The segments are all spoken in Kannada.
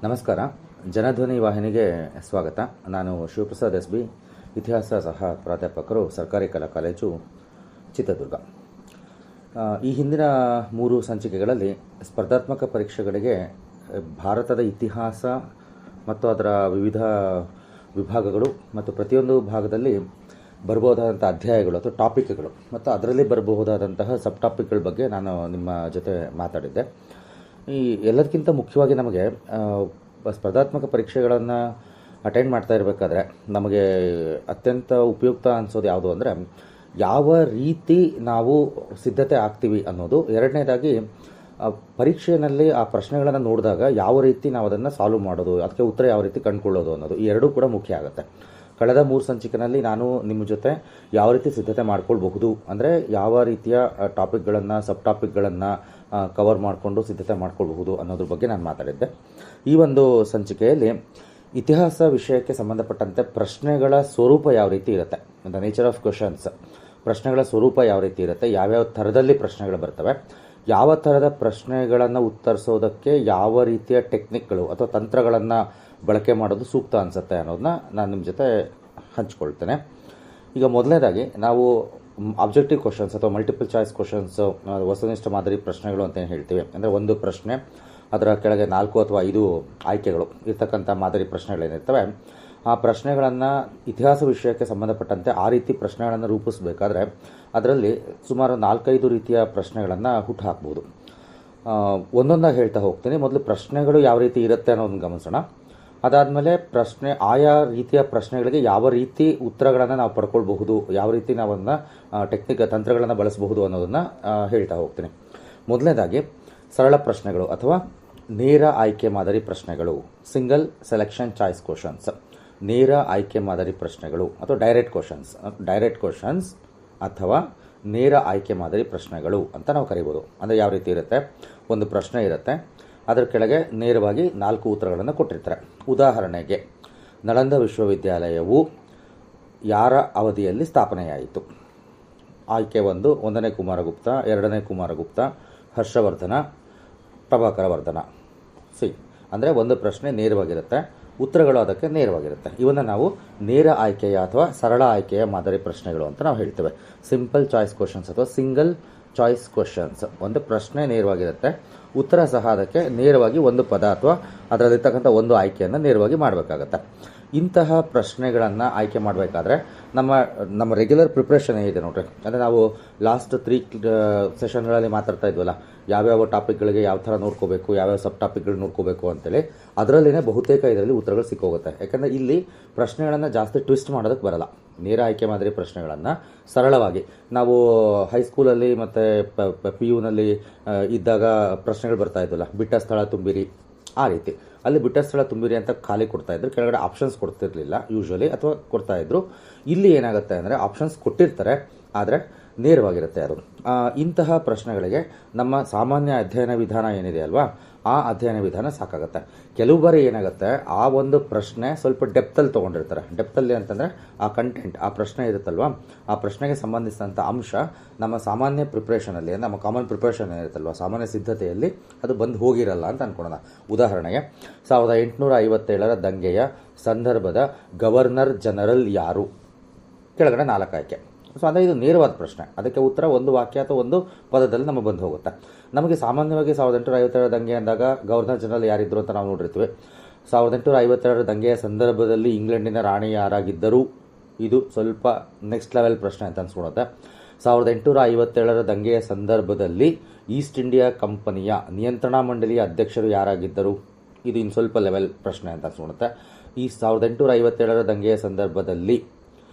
ನಮಸ್ಕಾರ. ಜನಧ್ವನಿ ವಾಹಿನಿಗೆ ಸ್ವಾಗತ. ನಾನು ಶಿವಪ್ರಸಾದ್ SB, ಇತಿಹಾಸ ಸಹ ಪ್ರಾಧ್ಯಾಪಕರು, ಸರ್ಕಾರಿ ಕಲಾ ಕಾಲೇಜು, ಚಿತ್ರದುರ್ಗ. ಈ ಹಿಂದಿನ 3 ಸಂಚಿಕೆಗಳಲ್ಲಿ ಸ್ಪರ್ಧಾತ್ಮಕ ಪರೀಕ್ಷೆಗಳಿಗೆ ಭಾರತದ ಇತಿಹಾಸ ಮತ್ತು ಅದರ ವಿವಿಧ ವಿಭಾಗಗಳು ಮತ್ತು ಪ್ರತಿಯೊಂದು ಭಾಗದಲ್ಲಿ ಬರಬಹುದಾದಂಥ ಅಧ್ಯಾಯಗಳು ಅಥವಾ ಟಾಪಿಕ್ಗಳು ಮತ್ತು ಅದರಲ್ಲಿ ಬರಬಹುದಾದಂತಹ ಸಬ್ ಟಾಪಿಕ್ಗಳ ಬಗ್ಗೆ ನಾನು ನಿಮ್ಮ ಜೊತೆ ಮಾತಾಡಿದ್ದೆ. ಈ ಎಲ್ಲದಕ್ಕಿಂತ ಮುಖ್ಯವಾಗಿ ನಮಗೆ ಸ್ಪರ್ಧಾತ್ಮಕ ಪರೀಕ್ಷೆಗಳನ್ನು ಅಟೆಂಡ್ ಮಾಡ್ತಾ ಇರಬೇಕಾದ್ರೆ ನಮಗೆ ಅತ್ಯಂತ ಉಪಯುಕ್ತ ಅನಿಸೋದು ಯಾವುದು ಅಂದರೆ, ಯಾವ ರೀತಿ ನಾವು ಸಿದ್ಧತೆ ಆಗ್ತೀವಿ ಅನ್ನೋದು. ಎರಡನೇದಾಗಿ, ಪರೀಕ್ಷೆಯಲ್ಲಿ ಆ ಪ್ರಶ್ನೆಗಳನ್ನು ನೋಡಿದಾಗ ಯಾವ ರೀತಿ ನಾವು ಅದನ್ನು ಸಾಲ್ವ್ ಮಾಡೋದು, ಅದಕ್ಕೆ ಉತ್ತರ ಯಾವ ರೀತಿ ಕಂಡುಕೊಳ್ಳೋದು ಅನ್ನೋದು, ಈ ಎರಡೂ ಕೂಡ ಮುಖ್ಯ ಆಗುತ್ತೆ. ಕಳೆದ 3 ಸಂಚಿಕೆಯಲ್ಲಿ ನಾನು ನಿಮ್ಮ ಜೊತೆ ಯಾವ ರೀತಿ ಸಿದ್ಧತೆ ಮಾಡ್ಕೊಳ್ಬಹುದು, ಅಂದರೆ ಯಾವ ರೀತಿಯ ಟಾಪಿಕ್ಗಳನ್ನು, ಸಬ್ ಟಾಪಿಕ್ಗಳನ್ನು ಕವರ್ ಮಾಡಿಕೊಂಡು ಸಿದ್ಧತೆ ಮಾಡ್ಕೊಳ್ಬಹುದು ಅನ್ನೋದ್ರ ಬಗ್ಗೆ ನಾನು ಮಾತಾಡಿದ್ದೆ. ಈ ಒಂದು ಸಂಚಿಕೆಯಲ್ಲಿ ಇತಿಹಾಸ ವಿಷಯಕ್ಕೆ ಸಂಬಂಧಪಟ್ಟಂತೆ ಪ್ರಶ್ನೆಗಳ ಸ್ವರೂಪ ಯಾವ ರೀತಿ ಇರುತ್ತೆ, ದ ನೇಚರ್ ಆಫ್ ಕ್ವಶನ್ಸ್, ಪ್ರಶ್ನೆಗಳ ಸ್ವರೂಪ ಯಾವ ರೀತಿ ಇರುತ್ತೆ, ಯಾವ್ಯಾವ ಥರದಲ್ಲಿ ಪ್ರಶ್ನೆಗಳು ಬರ್ತವೆ, ಯಾವ ಥರದ ಪ್ರಶ್ನೆಗಳನ್ನು ಉತ್ತರಿಸೋದಕ್ಕೆ ಯಾವ ರೀತಿಯ ಟೆಕ್ನಿಕ್ಗಳು ಅಥವಾ ತಂತ್ರಗಳನ್ನು ಬಳಕೆ ಮಾಡೋದು ಸೂಕ್ತ ಅನಿಸುತ್ತೆ ಅನ್ನೋದನ್ನ ನಾನು ನಿಮ್ಮ ಜೊತೆ ಹಂಚ್ಕೊಳ್ತೇನೆ. ಈಗ ಮೊದಲನೇದಾಗಿ ನಾವು ಆಬ್ಜೆಕ್ಟಿವ್ ಕ್ವಶನ್ಸ್ ಅಥವಾ ಮಲ್ಟಿಪಲ್ ಚಾಯ್ಸ್ ಕ್ವಶನ್ಸ್, ವಸ್ತುನಿಷ್ಠ ಮಾದರಿ ಪ್ರಶ್ನೆಗಳು ಅಂತ ಏನು ಹೇಳ್ತೀವಿ. ಅಂದರೆ ಒಂದು ಪ್ರಶ್ನೆ, ಅದರ ಕೆಳಗೆ 4 ಅಥವಾ 5 ಆಯ್ಕೆಗಳು ಇರ್ತಕ್ಕಂಥ ಮಾದರಿ ಪ್ರಶ್ನೆಗಳೇನಿರ್ತವೆ, ಆ ಪ್ರಶ್ನೆಗಳನ್ನು ಇತಿಹಾಸ ವಿಷಯಕ್ಕೆ ಸಂಬಂಧಪಟ್ಟಂತೆ ಆ ರೀತಿ ಪ್ರಶ್ನೆಗಳನ್ನು ರೂಪಿಸಬೇಕಾದ್ರೆ ಅದರಲ್ಲಿ ಸುಮಾರು 4-5 ರೀತಿಯ ಪ್ರಶ್ನೆಗಳನ್ನು ಹುಟ್ಟುಹಾಕ್ಬೋದು. ಒಂದೊಂದಾಗಿ ಹೇಳ್ತಾ ಹೋಗ್ತೀನಿ. ಮೊದಲು ಪ್ರಶ್ನೆಗಳು ಯಾವ ರೀತಿ ಇರುತ್ತೆ ಅನ್ನೋದನ್ನು ಗಮನಿಸೋಣ. ಅದಾದಮೇಲೆ ಆಯಾ ರೀತಿಯ ಪ್ರಶ್ನೆಗಳಿಗೆ ಯಾವ ರೀತಿ ಉತ್ತರಗಳನ್ನು ನಾವು ಪಡ್ಕೊಳ್ಬಹುದು, ಯಾವ ರೀತಿ ನಾವು ಅದನ್ನು ತಂತ್ರಗಳನ್ನು ಬಳಸಬಹುದು ಅನ್ನೋದನ್ನು ಹೇಳ್ತಾ ಹೋಗ್ತೀನಿ. ಮೊದಲನೇದಾಗಿ ಸರಳ ಪ್ರಶ್ನೆಗಳು ಅಥವಾ ನೇರ ಆಯ್ಕೆ ಮಾದರಿ ಪ್ರಶ್ನೆಗಳು, ಸಿಂಗಲ್ ಸೆಲೆಕ್ಷನ್ ಚಾಯ್ಸ್ ಕ್ವಶನ್ಸ್, ನೇರ ಆಯ್ಕೆ ಮಾದರಿ ಪ್ರಶ್ನೆಗಳು ಅಥವಾ ಡೈರೆಕ್ಟ್ ಕ್ವಶನ್ಸ್ ಅಥವಾ ನೇರ ಆಯ್ಕೆ ಮಾದರಿ ಪ್ರಶ್ನೆಗಳು ಅಂತ ನಾವು ಕರಿಬೋದು. ಅಂದರೆ ಯಾವ ರೀತಿ ಇರುತ್ತೆ, ಒಂದು ಪ್ರಶ್ನೆ ಇರುತ್ತೆ, ಅದರ ಕೆಳಗೆ ನೇರವಾಗಿ 4 ಉತ್ತರಗಳನ್ನು ಕೊಟ್ಟಿರ್ತಾರೆ. ಉದಾಹರಣೆಗೆ, ನಳಂದ ವಿಶ್ವವಿದ್ಯಾಲಯವು ಯಾರ ಅವಧಿಯಲ್ಲಿ ಸ್ಥಾಪನೆಯಾಯಿತು? ಆಯ್ಕೆ 1, 1ನೇ ಕುಮಾರಗುಪ್ತ, 2ನೇ ಕುಮಾರಗುಪ್ತ, ಹರ್ಷವರ್ಧನ, ಪ್ರಭಾಕರ ವರ್ಧನ. ಅಂದರೆ ಒಂದು ಪ್ರಶ್ನೆ ನೇರವಾಗಿರುತ್ತೆ, ಉತ್ತರಗಳು ಅದಕ್ಕೆ ನೇರವಾಗಿರುತ್ತೆ. ಇವನ್ನು ನಾವು ನೇರ ಆಯ್ಕೆಯ ಅಥವಾ ಸರಳ ಆಯ್ಕೆಯ ಮಾದರಿ ಪ್ರಶ್ನೆಗಳು ಅಂತ ನಾವು ಹೇಳ್ತೇವೆ. ಸಿಂಪಲ್ ಚಾಯ್ಸ್ ಕ್ವಶನ್ಸ್ ಅಥವಾ ಸಿಂಗಲ್ ಚಾಯ್ಸ್ ಕ್ವಶನ್ಸ್, ಒಂದು ಪ್ರಶ್ನೆ ನೇರವಾಗಿರುತ್ತೆ, ಉತ್ತರ ಸಹ ಅದಕ್ಕೆ ನೇರವಾಗಿ ಒಂದು ಪದ ಅಥವಾ ಅದರಲ್ಲಿರ್ತಕ್ಕಂಥ ಒಂದು ಆಯ್ಕೆಯನ್ನು ನೇರವಾಗಿ ಮಾಡಬೇಕಾಗತ್ತೆ. ಇಂತಹ ಪ್ರಶ್ನೆಗಳನ್ನು ಆಯ್ಕೆ ಮಾಡಬೇಕಾದ್ರೆ ನಮ್ಮ ರೆಗ್ಯುಲರ್ ಪ್ರಿಪ್ರೇಷನ್ ಏನಿದೆ ನೋಡ್ರಿ, ಅಂದರೆ ನಾವು ಲಾಸ್ಟ್ 3 ಸೆಷನ್ಗಳಲ್ಲಿ ಮಾತಾಡ್ತಾ ಇದ್ವಲ್ಲ, ಯಾವ್ಯಾವ ಟಾಪಿಕ್ಗಳಿಗೆ ಯಾವ ಥರ ನೋಡ್ಕೋಬೇಕು, ಯಾವ್ಯಾವ ಸಬ್ ಟಾಪಿಕ್ಗಳು ನೋಡ್ಕೋಬೇಕು ಅಂತೇಳಿ, ಅದರಲ್ಲಿನೇ ಬಹುತೇಕ ಇದರಲ್ಲಿ ಉತ್ತರಗಳು ಸಿಕ್ಕೋಗುತ್ತೆ. ಯಾಕಂದರೆ ಇಲ್ಲಿ ಪ್ರಶ್ನೆಗಳನ್ನು ಜಾಸ್ತಿ ಟ್ವಿಸ್ಟ್ ಮಾಡೋದಕ್ಕೆ ಬರಲ್ಲ. ನೇರ ಆಯ್ಕೆ ಮಾದರಿ ಪ್ರಶ್ನೆಗಳನ್ನು ಸರಳವಾಗಿ ನಾವು ಹೈಸ್ಕೂಲಲ್ಲಿ ಮತ್ತು PUನಲ್ಲಿ ಇದ್ದಾಗ ಪ್ರಶ್ನೆಗಳು ಬರ್ತಾ ಇದ್ವಲ್ಲ, ಬಿಟ್ಟ ಸ್ಥಳ ತುಂಬಿರಿ, ಆ ರೀತಿ ಅಲ್ಲಿ ಬಿಟ್ಟ ಸ್ಥಳ ತುಂಬಿರಿ ಅಂತ ಖಾಲಿ ಕೊಡ್ತಾಯಿದ್ರು, ಕೆಳಗಡೆ ಆಪ್ಷನ್ಸ್ ಕೊಡ್ತಿರ್ಲಿಲ್ಲ ಯೂಶ್ವಲಿ, ಅಥವಾ ಕೊಡ್ತಾಯಿದ್ರು. ಇಲ್ಲಿ ಏನಾಗುತ್ತೆ ಅಂದರೆ ಆಪ್ಷನ್ಸ್ ಕೊಟ್ಟಿರ್ತಾರೆ, ಆದರೆ ನೇರವಾಗಿರುತ್ತೆ ಅದು. ಇಂತಹ ಪ್ರಶ್ನೆಗಳಿಗೆ ನಮ್ಮ ಸಾಮಾನ್ಯ ಅಧ್ಯಯನ ವಿಧಾನ ಏನಿದೆ ಅಲ್ವಾ, ಆ ಅಧ್ಯಯನ ವಿಧಾನ ಸಾಕಾಗುತ್ತೆ. ಕೆಲವು ಬಾರಿ ಏನಾಗುತ್ತೆ, ಆ ಒಂದು ಪ್ರಶ್ನೆ ಸ್ವಲ್ಪ ಡೆಪ್ತಲ್ಲಿ ತೊಗೊಂಡಿರ್ತಾರೆ. ಡೆಪ್ತಲ್ಲಿ ಅಂತಂದರೆ ಆ ಕಂಟೆಂಟ್, ಆ ಪ್ರಶ್ನೆ ಇರುತ್ತಲ್ವ, ಆ ಪ್ರಶ್ನೆಗೆ ಸಂಬಂಧಿಸಿದಂಥ ಅಂಶ ನಮ್ಮ ಸಾಮಾನ್ಯ ಪ್ರಿಪ್ರೇಷನಲ್ಲಿ, ನಮ್ಮ ಕಾಮನ್ ಪ್ರಿಪ್ರೇಷನ್ ಏನಿರುತ್ತಲ್ವ, ಸಾಮಾನ್ಯ ಸಿದ್ಧತೆಯಲ್ಲಿ ಅದು ಬಂದು ಹೋಗಿರಲ್ಲ ಅಂತ ಅಂದ್ಕೊಳ್ಳೋಣ. ಉದಾಹರಣೆಗೆ 1857ರ ದಂಗೆಯ ಸಂದರ್ಭದ ಗವರ್ನರ್ ಜನರಲ್ ಯಾರು? ಕೆಳಗಡೆ 4 ಆಯ್ಕೆ. ಅಂದರೆ ಇದು ನೇರವಾದ ಪ್ರಶ್ನೆ, ಅದಕ್ಕೆ ಉತ್ತರ ಒಂದು ವಾಕ್ಯ ಅಥವಾ ಒಂದು ಪದದಲ್ಲಿ ನಮಗೆ ಬಂದು ಹೋಗುತ್ತೆ. ನಮಗೆ ಸಾಮಾನ್ಯವಾಗಿ 1857ರ ದಂಗೆ ಅಂದಾಗ ಗವರ್ನರ್ ಜನರಲ್ ಯಾರಿದ್ರು ಅಂತ ನಾವು ನೋಡಿರ್ತೀವಿ. 1857ರ ದಂಗೆಯ ಸಂದರ್ಭದಲ್ಲಿ ಇಂಗ್ಲೆಂಡಿನ ರಾಣಿ ಯಾರಾಗಿದ್ದರು? ಇದು ಸ್ವಲ್ಪ ನೆಕ್ಸ್ಟ್ ಲೆವೆಲ್ ಪ್ರಶ್ನೆ ಅಂತ ಅನ್ಸ್ಕೊಳುತ್ತೆ. 1857ರ ದಂಗೆಯ ಸಂದರ್ಭದಲ್ಲಿ ಈಸ್ಟ್ ಇಂಡಿಯಾ ಕಂಪನಿಯ ನಿಯಂತ್ರಣಾ ಮಂಡಳಿಯ ಅಧ್ಯಕ್ಷರು ಯಾರಾಗಿದ್ದರು? ಇದು ಇನ್ನು ಸ್ವಲ್ಪ ಲೆವೆಲ್ ಪ್ರಶ್ನೆ ಅಂತ ಅನ್ಸ್ಕೊಳುತ್ತೆ. ಈ 1857ರ ದಂಗೆಯ ಸಂದರ್ಭದಲ್ಲಿ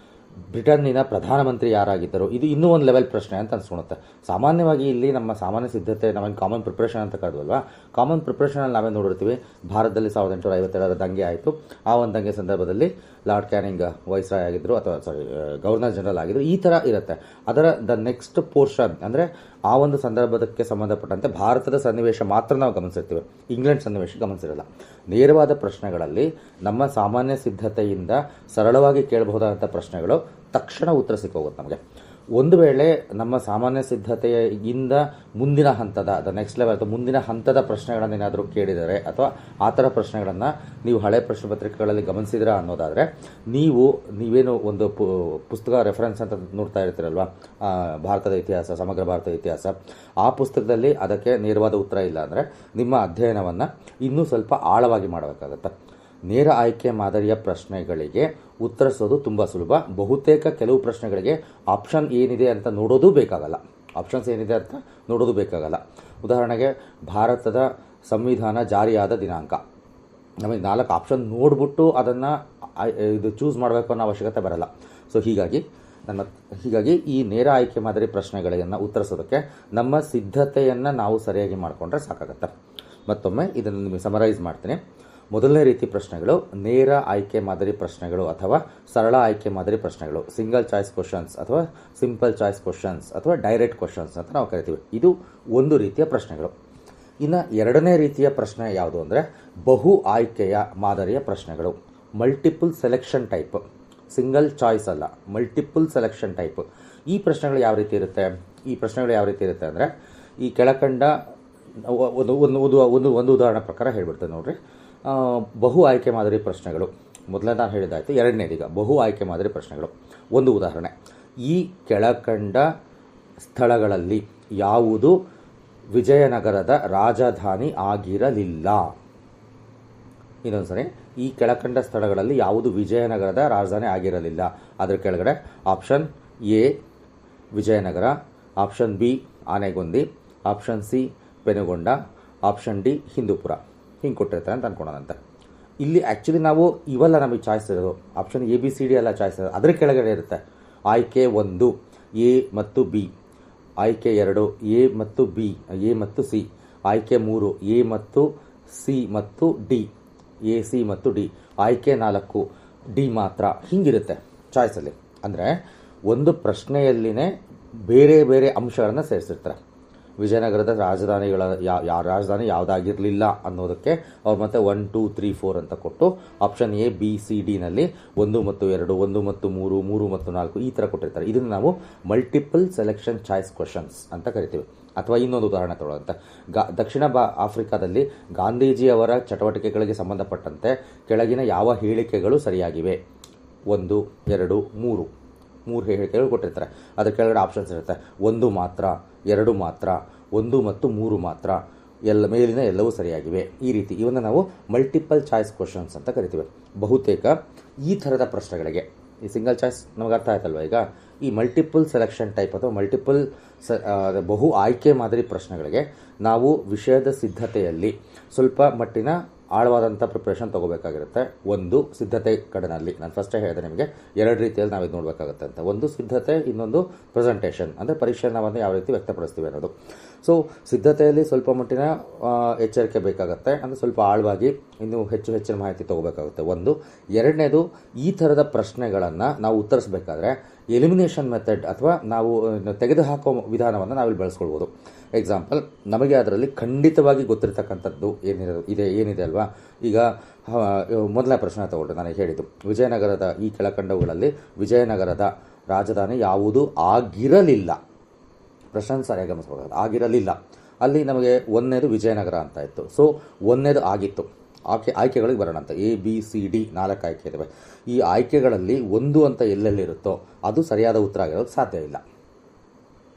ಬ್ರಿಟನ್ನಿನ ಪ್ರಧಾನಮಂತ್ರಿ ಯಾರಾಗಿದ್ದರು? ಇದು ಇನ್ನೂ ಒಂದು ಲೆವೆಲ್ ಪ್ರಶ್ನೆ ಅಂತ ಅನ್ಸ್ಕೊಳುತ್ತೆ. ಸಾಮಾನ್ಯವಾಗಿ ಇಲ್ಲಿ ನಮ್ಮ ಸಾಮಾನ್ಯ ಸಿದ್ಧತೆ, ನಾವೇನು ಕಾಮನ್ ಪ್ರಿಪ್ರೇಷನ್ ಅಂತ ಕರೆದ್ವಲ್ವಾ, ಕಾಮನ್ ಪ್ರಿಪ್ರೇಷನಲ್ಲಿ ನಾವೇ ನೋಡಿರ್ತೀವಿ, ಭಾರತದಲ್ಲಿ 1857ರ ದಂಗೆ ಆಯಿತು, ಆ ಒಂದು ದಂಗೆ ಸಂದರ್ಭದಲ್ಲಿ ಲಾರ್ಡ್ ಕ್ಯಾನಿಂಗ್ ವೈಸ್ರಾಯ್ ಆಗಿದ್ದರು, ಅಥವಾ ಗವರ್ನರ್ ಜನರಲ್ ಆಗಿದ್ದರು, ಈ ಥರ ಇರುತ್ತೆ. ಅದರ ನೆಕ್ಸ್ಟ್ ಪೋರ್ಷನ್ ಅಂದರೆ ಆ ಒಂದು ಸಂದರ್ಭಕ್ಕೆ ಸಂಬಂಧಪಟ್ಟಂತೆ ಭಾರತದ ಸನ್ನಿವೇಶ ಮಾತ್ರ ನಾವು ಗಮನಿಸಿರ್ತೀವಿ, ಇಂಗ್ಲೆಂಡ್ ಸನ್ನಿವೇಶ ಗಮನಿಸಿರಲ್ಲ. ನೇರವಾದ ಪ್ರಶ್ನೆಗಳಲ್ಲಿ ನಮ್ಮ ಸಾಮಾನ್ಯ ಸಿದ್ಧತೆಯಿಂದ ಸರಳವಾಗಿ ಕೇಳಬಹುದಾದಂಥ ಪ್ರಶ್ನೆಗಳು ತಕ್ಷಣ ಉತ್ತರ ಸಿಕ್ಕೋಗುತ್ತೆ ನಮಗೆ. ಒಂದು ವೇಳೆ ನಮ್ಮ ಸಾಮಾನ್ಯ ಸಿದ್ಧತೆಯಿಂದ ಮುಂದಿನ ಹಂತದ ನೆಕ್ಸ್ಟ್ ಲೆವೆಲ್ ಅಥವಾ ಮುಂದಿನ ಹಂತದ ಪ್ರಶ್ನೆಗಳನ್ನೇನಾದರೂ ಕೇಳಿದರೆ ಅಥವಾ ಆ ಥರ ಪ್ರಶ್ನೆಗಳನ್ನು ನೀವು ಹಳೆ ಪ್ರಶ್ನೆ ಪತ್ರಿಕೆಗಳಲ್ಲಿ ಗಮನಿಸಿದ್ರ ಅನ್ನೋದಾದರೆ ನೀವೇನು ಒಂದು ಪುಸ್ತಕ ರೆಫರೆನ್ಸ್ ಅಂತ ನೋಡ್ತಾ ಇರ್ತೀರಲ್ವ, ಭಾರತದ ಇತಿಹಾಸ, ಸಮಗ್ರ ಭಾರತದ ಇತಿಹಾಸ, ಆ ಪುಸ್ತಕದಲ್ಲಿ ಅದಕ್ಕೆ ನೇರವಾದ ಉತ್ತರ ಇಲ್ಲ ಅಂದರೆ ನಿಮ್ಮ ಅಧ್ಯಯನವನ್ನು ಇನ್ನೂ ಸ್ವಲ್ಪ ಆಳವಾಗಿ ಮಾಡಬೇಕಾಗತ್ತೆ. ನೇರ ಆಯ್ಕೆ ಮಾದರಿಯ ಪ್ರಶ್ನೆಗಳಿಗೆ ಉತ್ತರಿಸೋದು ತುಂಬ ಸುಲಭ. ಬಹುತೇಕ ಕೆಲವು ಪ್ರಶ್ನೆಗಳಿಗೆ ಆಪ್ಷನ್ ಏನಿದೆ ಅಂತ ನೋಡೋದು ಬೇಕಾಗಲ್ಲ. ಉದಾಹರಣೆಗೆ ಭಾರತದ ಸಂವಿಧಾನ ಜಾರಿಯಾದ ದಿನಾಂಕ, ನಮಗೆ 4 ಆಪ್ಷನ್ ನೋಡಿಬಿಟ್ಟು ಅದನ್ನು ಚೂಸ್ ಮಾಡಬೇಕು ಅನ್ನೋ ಅವಶ್ಯಕತೆ ಬರಲ್ಲ. ಸೊ ಹೀಗಾಗಿ ಈ ನೇರ ಆಯ್ಕೆ ಮಾದರಿ ಪ್ರಶ್ನೆಗಳನ್ನು ಉತ್ತರಿಸೋದಕ್ಕೆ ನಮ್ಮ ಸಿದ್ಧತೆಯನ್ನು ನಾವು ಸರಿಯಾಗಿ ಮಾಡಿಕೊಂಡ್ರೆ ಸಾಕಾಗತ್ತೆ. ಮತ್ತೊಮ್ಮೆ ಇದನ್ನು ನಿಮಗೆ ಸಮರೈಸ್ ಮಾಡ್ತೀನಿ. ಮೊದಲನೇ ರೀತಿ ಪ್ರಶ್ನೆಗಳು ನೇರ ಆಯ್ಕೆ ಮಾದರಿ ಪ್ರಶ್ನೆಗಳು ಅಥವಾ ಸರಳ ಆಯ್ಕೆ ಮಾದರಿ ಪ್ರಶ್ನೆಗಳು, ಸಿಂಗಲ್ ಚಾಯ್ಸ್ ಕ್ವಶನ್ಸ್ ಅಥವಾ ಸಿಂಪಲ್ ಚಾಯ್ಸ್ ಕ್ವಶನ್ಸ್ ಅಥವಾ ಡೈರೆಕ್ಟ್ ಕ್ವಶನ್ಸ್ ಅಂತ ನಾವು ಕರಿತೀವಿ. ಇದು ಒಂದು ರೀತಿಯ ಪ್ರಶ್ನೆಗಳು. ಇನ್ನು ಎರಡನೇ ರೀತಿಯ ಪ್ರಶ್ನೆ ಯಾವುದು ಅಂದರೆ ಬಹು ಆಯ್ಕೆಯ ಮಾದರಿಯ ಪ್ರಶ್ನೆಗಳು, multiple selection type. Single choice ಅಲ್ಲ, ಮಲ್ಟಿಪಲ್ ಸೆಲೆಕ್ಷನ್ ಟೈಪ್. ಈ ಪ್ರಶ್ನೆಗಳು ಯಾವ ರೀತಿ ಇರುತ್ತೆ ಅಂದರೆ ಈ ಕೆಳಕಂಡ ಒಂದು ಉದಾಹರಣೆ ಪ್ರಕಾರ ಹೇಳ್ಬಿಡ್ತೇನೆ ನೋಡ್ರಿ. ಬಹು ಆಯ್ಕೆ ಮಾದರಿ ಪ್ರಶ್ನೆಗಳು ಮೊದಲೇ ನಾನು ಹೇಳಿದಾಯಿತು. ಎರಡನೇದೀಗ ಬಹು ಆಯ್ಕೆ ಮಾದರಿ ಪ್ರಶ್ನೆಗಳು. ಒಂದು ಉದಾಹರಣೆ, ಈ ಕೆಳಕಂಡ ಸ್ಥಳಗಳಲ್ಲಿ ಯಾವುದು ವಿಜಯನಗರದ ರಾಜಧಾನಿ ಆಗಿರಲಿಲ್ಲ? ಇನ್ನೊಂದು ಸರಿ, ಈ ಕೆಳಕಂಡ ಸ್ಥಳಗಳಲ್ಲಿ ಯಾವುದು ವಿಜಯನಗರದ ರಾಜಧಾನಿ ಆಗಿರಲಿಲ್ಲ? ಅದರ ಕೆಳಗಡೆ option A Vijayanagara, option B Anegondi, option C Penukonda, option D Hindupura, ಹಿಂಗೆ ಕೊಟ್ಟಿರ್ತಾರೆ ಅಂತ ಅಂದ್ಕೊಳೋಣಂತೆ. ಇಲ್ಲಿ ಆ್ಯಕ್ಚುಲಿ ನಾವು ಇವೆಲ್ಲ ನಮಗೆ ಚಾಯ್ಸ್ ಇರೋದು, option A B C D ಎಲ್ಲ ಚಾಯ್ಸ್ ಇರೋದು. ಅದರ ಕೆಳಗಡೆ ಇರುತ್ತೆ ಆಯ್ಕೆ 1 ಎ ಮತ್ತು ಬಿ, ಆಯ್ಕೆ 2 ಎ ಮತ್ತು ಬಿ, ಎ ಮತ್ತು ಸಿ, ಆಯ್ಕೆ 3 ಎ ಮತ್ತು ಸಿ ಮತ್ತು ಡಿ, ಎ ಸಿ ಮತ್ತು ಡಿ, ಆಯ್ಕೆ 4 ಡಿ ಮಾತ್ರ. ಹಿಂಗಿರುತ್ತೆ ಚಾಯ್ಸಲ್ಲಿ. ಅಂದರೆ ಒಂದು ಪ್ರಶ್ನೆಯಲ್ಲಿನೇ ಬೇರೆ ಬೇರೆ ಅಂಶಗಳನ್ನು ಸೇರಿಸಿರ್ತಾರೆ. ವಿಜಯನಗರದ ರಾಜಧಾನಿ ಯಾವುದಾಗಿರಲಿಲ್ಲ ಅನ್ನೋದಕ್ಕೆ ಅವ್ರು ಮತ್ತೆ 1 2 3 4 ಅಂತ ಕೊಟ್ಟು ಆಪ್ಷನ್ ಎ ಬಿ ಸಿ ಡಿನಲ್ಲಿ 1 ಮತ್ತು 2, 1 ಮತ್ತು 3, 3 ಮತ್ತು 4 ಈ ಥರ ಕೊಟ್ಟಿರ್ತಾರೆ. ಇದನ್ನು ನಾವು ಮಲ್ಟಿಪಲ್ ಸೆಲೆಕ್ಷನ್ ಚಾಯ್ಸ್ ಕ್ವಶನ್ಸ್ ಅಂತ ಕರಿತೀವಿ. ಅಥವಾ ಇನ್ನೊಂದು ಉದಾಹರಣೆ ತಗೊಳ್ಳೋಂಥ ದಕ್ಷಿಣ ಆಫ್ರಿಕಾದಲ್ಲಿ ಗಾಂಧೀಜಿಯವರ ಚಟುವಟಿಕೆಗಳಿಗೆ ಸಂಬಂಧಪಟ್ಟಂತೆ ಕೆಳಗಿನ ಯಾವ ಹೇಳಿಕೆಗಳು ಸರಿಯಾಗಿವೆ? 1 2 3 ಹೇಳಿಕೆಗಳು ಕೊಟ್ಟಿರ್ತಾರೆ. ಅದರ ಕೆಳಗಡೆ ಆಪ್ಷನ್ಸ್ ಇರುತ್ತೆ 1 ಮಾತ್ರ, 2 ಮಾತ್ರ, 1 ಮತ್ತು 3 ಮಾತ್ರ, ಮೇಲಿನ ಎಲ್ಲವೂ ಸರಿಯಾಗಿವೆ. ಈ ರೀತಿ ಇವನ್ನು ನಾವು ಮಲ್ಟಿಪಲ್ ಚಾಯ್ಸ್ ಕ್ವಶನ್ಸ್ ಅಂತ ಕರಿತೀವಿ. ಬಹುತೇಕ ಈ ಥರದ ಪ್ರಶ್ನೆಗಳಿಗೆ, ಈ ಸಿಂಗಲ್ ಚಾಯ್ಸ್ ನಮಗೆ ಅರ್ಥ ಆಯ್ತಲ್ವ ಈಗ, ಈ ಮಲ್ಟಿಪಲ್ ಸೆಲೆಕ್ಷನ್ ಟೈಪ್ ಅಥವಾ ಮಲ್ಟಿಪಲ್ ಬಹು ಆಯ್ಕೆ ಮಾದರಿ ಪ್ರಶ್ನೆಗಳಿಗೆ ನಾವು ವಿಷಯದ ಸಿದ್ಧತೆಯಲ್ಲಿ ಸ್ವಲ್ಪ ಮಟ್ಟಿನ ಆಳವಾದಂಥ ಪ್ರಿಪ್ರೇಷನ್ ತೊಗೋಬೇಕಾಗಿರುತ್ತೆ. ಒಂದು ಸಿದ್ಧತೆ ಕಡೆನಲ್ಲಿ ನಾನು ಫಸ್ಟೇ ಹೇಳಿದೆ ನಿಮಗೆ 2 ರೀತಿಯಲ್ಲಿ ನಾವು ಇದು ನೋಡಬೇಕಾಗುತ್ತೆ ಅಂತ. ಒಂದು ಸಿದ್ಧತೆ, ಇನ್ನೊಂದು ಪ್ರೆಸೆಂಟೇಷನ್, ಅಂದರೆ ಪರೀಕ್ಷೆ ನಾವನ್ನು ಯಾವ ರೀತಿ ವ್ಯಕ್ತಪಡಿಸ್ತೀವಿ ಅನ್ನೋದು. ಸೊ ಸಿದ್ಧತೆಯಲ್ಲಿ ಸ್ವಲ್ಪ ಮಟ್ಟಿನ ಎಚ್ಚರಿಕೆ ಬೇಕಾಗುತ್ತೆ, ಅಂದರೆ ಸ್ವಲ್ಪ ಆಳವಾಗಿ ಇನ್ನೂ ಹೆಚ್ಚಿನ ಮಾಹಿತಿ ತೊಗೋಬೇಕಾಗುತ್ತೆ ಒಂದು. ಎರಡನೇದು, ಈ ಥರದ ಪ್ರಶ್ನೆಗಳನ್ನು ನಾವು ಉತ್ತರಿಸಬೇಕಾದ್ರೆ ಎಲಿಮಿನೇಷನ್ ಮೆಥಡ್ ಅಥವಾ ನಾವು ತೆಗೆದುಹಾಕೋ ವಿಧಾನವನ್ನು ನಾವಿಲ್ಲಿ ಬಳಸ್ಕೊಳ್ಬೋದು. ಎಕ್ಸಾಂಪಲ್, ನಮಗೆ ಅದರಲ್ಲಿ ಖಂಡಿತವಾಗಿ ಗೊತ್ತಿರತಕ್ಕಂಥದ್ದು ಏನಿದೆ ಅಲ್ವಾ. ಈಗ ಮೊದಲನೇ ಪ್ರಶ್ನೆ ತಗೊಂಡ್ರೆ ನಾನು ಹೇಳಿದ್ದು, ವಿಜಯನಗರದ ಈ ಕೆಳಕಂಡವುಗಳಲ್ಲಿ ವಿಜಯನಗರದ ರಾಜಧಾನಿ ಯಾವುದು ಆಗಿರಲಿಲ್ಲ? ಪ್ರಶ್ನೆ ಸರಿಯಾಗಿ ಗಮನಿಸಬಹುದು. ಆಗಿರಲಿಲ್ಲ ಅಲ್ಲಿ ನಮಗೆ ಒಂದನೇದು ವಿಜಯನಗರ ಅಂತ ಇತ್ತು. ಸೊ ಒಂದನೇದು ಆಗಿತ್ತು. ಆಯ್ಕೆಗಳಿಗೆ ಬರೋಣ ಅಂತ. ಎ ಬಿ ಸಿ ಡಿ 4 ಆಯ್ಕೆ ಇದ್ದಾವೆ. ಈ ಆಯ್ಕೆಗಳಲ್ಲಿ 1 ಅಂತ ಎಲ್ಲೆಲ್ಲಿರುತ್ತೋ ಅದು ಸರಿಯಾದ ಉತ್ತರ ಆಗಿರೋದು ಸಾಧ್ಯ ಇಲ್ಲ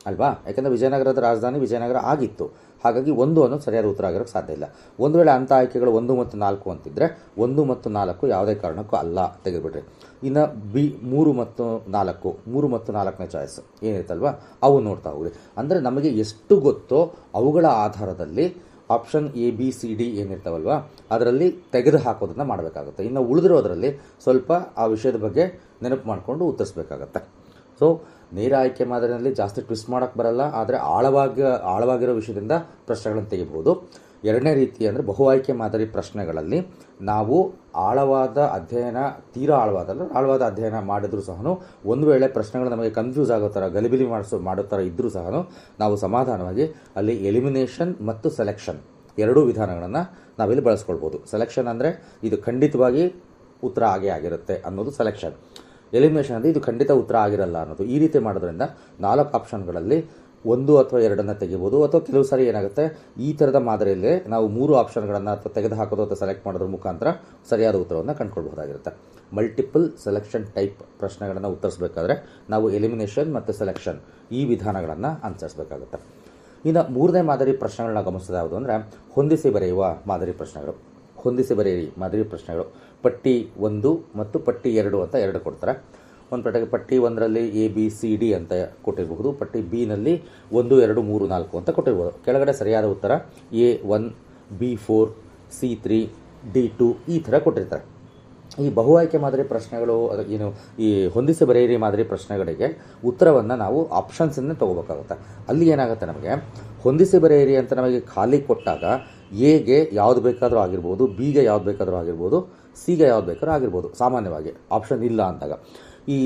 ಅಲ್ವಾ. ಯಾಕೆಂದರೆ ವಿಜಯನಗರದ ರಾಜಧಾನಿ ವಿಜಯನಗರ ಆಗಿತ್ತು, ಹಾಗಾಗಿ 1 ಅನ್ನೋದು ಸರಿಯಾದ ಉತ್ತರ ಆಗಿರೋಕ್ಕೆ ಸಾಧ್ಯ ಇಲ್ಲ. ಒಂದು ವೇಳೆ ಅಂಥ ಆಯ್ಕೆಗಳು 1 ಮತ್ತು 4 ಅಂತಿದ್ದರೆ 1 ಮತ್ತು 4 ಯಾವುದೇ ಕಾರಣಕ್ಕೂ ಅಲ್ಲ, ತೆಗೆದುಬಿಡ್ರಿ. ಇನ್ನು ಬಿ 3 ಮತ್ತು 4ನೇ ಚಾಯ್ಸ್ ಏನಿರುತ್ತಲ್ವ ಅವು ನೋಡ್ತಾ ಹೋಗ್ರಿ. ಅಂದರೆ ನಮಗೆ ಎಷ್ಟು ಗೊತ್ತೋ ಅವುಗಳ ಆಧಾರದಲ್ಲಿ option A B C D ಏನಿರ್ತಾವಲ್ವ ಅದರಲ್ಲಿ ತೆಗೆದು ಹಾಕೋದನ್ನು ಮಾಡಬೇಕಾಗುತ್ತೆ. ಇನ್ನು ಉಳಿದಿರೋದರಲ್ಲಿ ಸ್ವಲ್ಪ ಆ ವಿಷಯದ ಬಗ್ಗೆ ನೆನಪು ಮಾಡಿಕೊಂಡು ಉತ್ತರಿಸಬೇಕಾಗತ್ತೆ. ಸೊ ನೇರ ಆಯ್ಕೆ ಮಾದರಿಯಲ್ಲಿ ಜಾಸ್ತಿ ಟ್ವಿಸ್ಟ್ ಮಾಡೋಕ್ಕೆ ಬರಲ್ಲ, ಆದರೆ ಆಳವಾಗಿರೋ ವಿಷಯದಿಂದ ಪ್ರಶ್ನೆಗಳನ್ನು ತೆಗಿಬಹುದು. ಎರಡನೇ ರೀತಿ ಅಂದರೆ ಬಹು ಆಯ್ಕೆ ಮಾದರಿ ಪ್ರಶ್ನೆಗಳಲ್ಲಿ ನಾವು ತೀರಾ ಆಳವಾದ ಅಧ್ಯಯನ ಮಾಡಿದ್ರೂ ಸಹ ಒಂದು ವೇಳೆ ಪ್ರಶ್ನೆಗಳು ನಮಗೆ ಕನ್ಫ್ಯೂಸ್ ಆಗೋ ಥರ ಗಲಿಬಿಲಿ ಮಾಡೋ ಥರ ಇದ್ದರೂ ಸಹ ನಾವು ಸಮಾಧಾನವಾಗಿ ಅಲ್ಲಿ ಎಲಿಮಿನೇಷನ್ ಮತ್ತು ಸೆಲೆಕ್ಷನ್ 2 ವಿಧಾನಗಳನ್ನು ನಾವಿಲ್ಲಿ ಬಳಸ್ಕೊಳ್ಬೋದು. ಸೆಲೆಕ್ಷನ್ ಅಂದರೆ ಇದು ಖಂಡಿತವಾಗಿ ಉತ್ತರ ಆಗಿರುತ್ತೆ ಅನ್ನೋದು ಸೆಲೆಕ್ಷನ್. ಎಲಿಮಿನೇಷನ್ ಅಂದರೆ ಇದು ಖಂಡಿತ ಉತ್ತರ ಆಗಿರಲ್ಲ ಅನ್ನೋದು. ಈ ರೀತಿ ಮಾಡೋದ್ರಿಂದ 4 ಆಪ್ಷನ್ಗಳಲ್ಲಿ 1 ಅಥವಾ 2 ತೆಗಿಬೋದು. ಅಥವಾ ಕೆಲವು ಸಾರಿ ಏನಾಗುತ್ತೆ, ಈ ಥರದ ಮಾದರಿಯಲ್ಲಿ ನಾವು 3 ಆಪ್ಷನ್ಗಳನ್ನು ಅಥವಾ ತೆಗೆದುಹಾಕೋದು ಅಥವಾ ಸೆಲೆಕ್ಟ್ ಮಾಡೋದ್ರ ಮುಖಾಂತರ ಸರಿಯಾದ ಉತ್ತರವನ್ನು ಕಂಡುಕೊಳ್ಬಹುದಾಗಿರುತ್ತೆ. ಮಲ್ಟಿಪಲ್ ಸೆಲೆಕ್ಷನ್ ಟೈಪ್ ಪ್ರಶ್ನೆಗಳನ್ನು ಉತ್ತರಿಸಬೇಕಾದ್ರೆ ನಾವು ಎಲಿಮಿನೇಷನ್ ಮತ್ತು ಸೆಲೆಕ್ಷನ್ ಈ ವಿಧಾನಗಳನ್ನು ಅನುಸರಿಸಬೇಕಾಗುತ್ತೆ. ಇನ್ನು 3ನೇ ಮಾದರಿ ಪ್ರಶ್ನೆಗಳನ್ನ ಗಮನಿಸೋದು ಯಾವುದು ಅಂದರೆ ಹೊಂದಿಸಿ ಬರೆಯುವ ಮಾದರಿ ಪ್ರಶ್ನೆಗಳು. ಹೊಂದಿಸಿ ಬರೆಯಿರಿ ಮಾದರಿ ಪ್ರಶ್ನೆಗಳು ಪಟ್ಟಿ 1 ಮತ್ತು ಪಟ್ಟಿ 2 ಅಂತ 2 ಕೊಡ್ತಾರೆ. ಒಂದು ಪಟ್ಟಿ 1ರಲ್ಲಿ ABCD ಅಂತ ಕೊಟ್ಟಿರಬಹುದು, ಪಟ್ಟಿ B-ನಲ್ಲಿ 1 2 3 4 ಅಂತ ಕೊಟ್ಟಿರ್ಬೋದು. ಕೆಳಗಡೆ ಸರಿಯಾದ ಉತ್ತರ A1 B4 C3 D2 ಈ ಥರ ಕೊಟ್ಟಿರ್ತಾರೆ. ಈ ಬಹು ಆಯ್ಕೆ ಮಾದರಿ ಪ್ರಶ್ನೆಗಳು ಏನು ಈ ಹೊಂದಿಸಿ ಬರೆಯಿರಿ ಮಾದರಿ ಪ್ರಶ್ನೆಗಳಿಗೆ ಉತ್ತರವನ್ನು ನಾವು ಆಪ್ಷನ್ಸನ್ನೇ ತೊಗೋಬೇಕಾಗುತ್ತೆ. ಅಲ್ಲಿ ಏನಾಗುತ್ತೆ, ನಮಗೆ ಹೊಂದಿಸಿ ಬರೆಯಿರಿ ಅಂತ ನಮಗೆ ಖಾಲಿ ಕೊಟ್ಟಾಗ ಎಗೆ ಯಾವುದು ಬೇಕಾದರೂ ಆಗಿರ್ಬೋದು, ಬಿಗೆ ಯಾವ್ದು ಬೇಕಾದರೂ ಆಗಿರ್ಬೋದು, ಸಿಗೆ ಯಾವ್ದು ಬೇಕಾದ್ರೂ ಆಗಿರ್ಬೋದು. ಸಾಮಾನ್ಯವಾಗಿ ಆಪ್ಷನ್ ಇಲ್ಲ ಅಂದಾಗ ಈ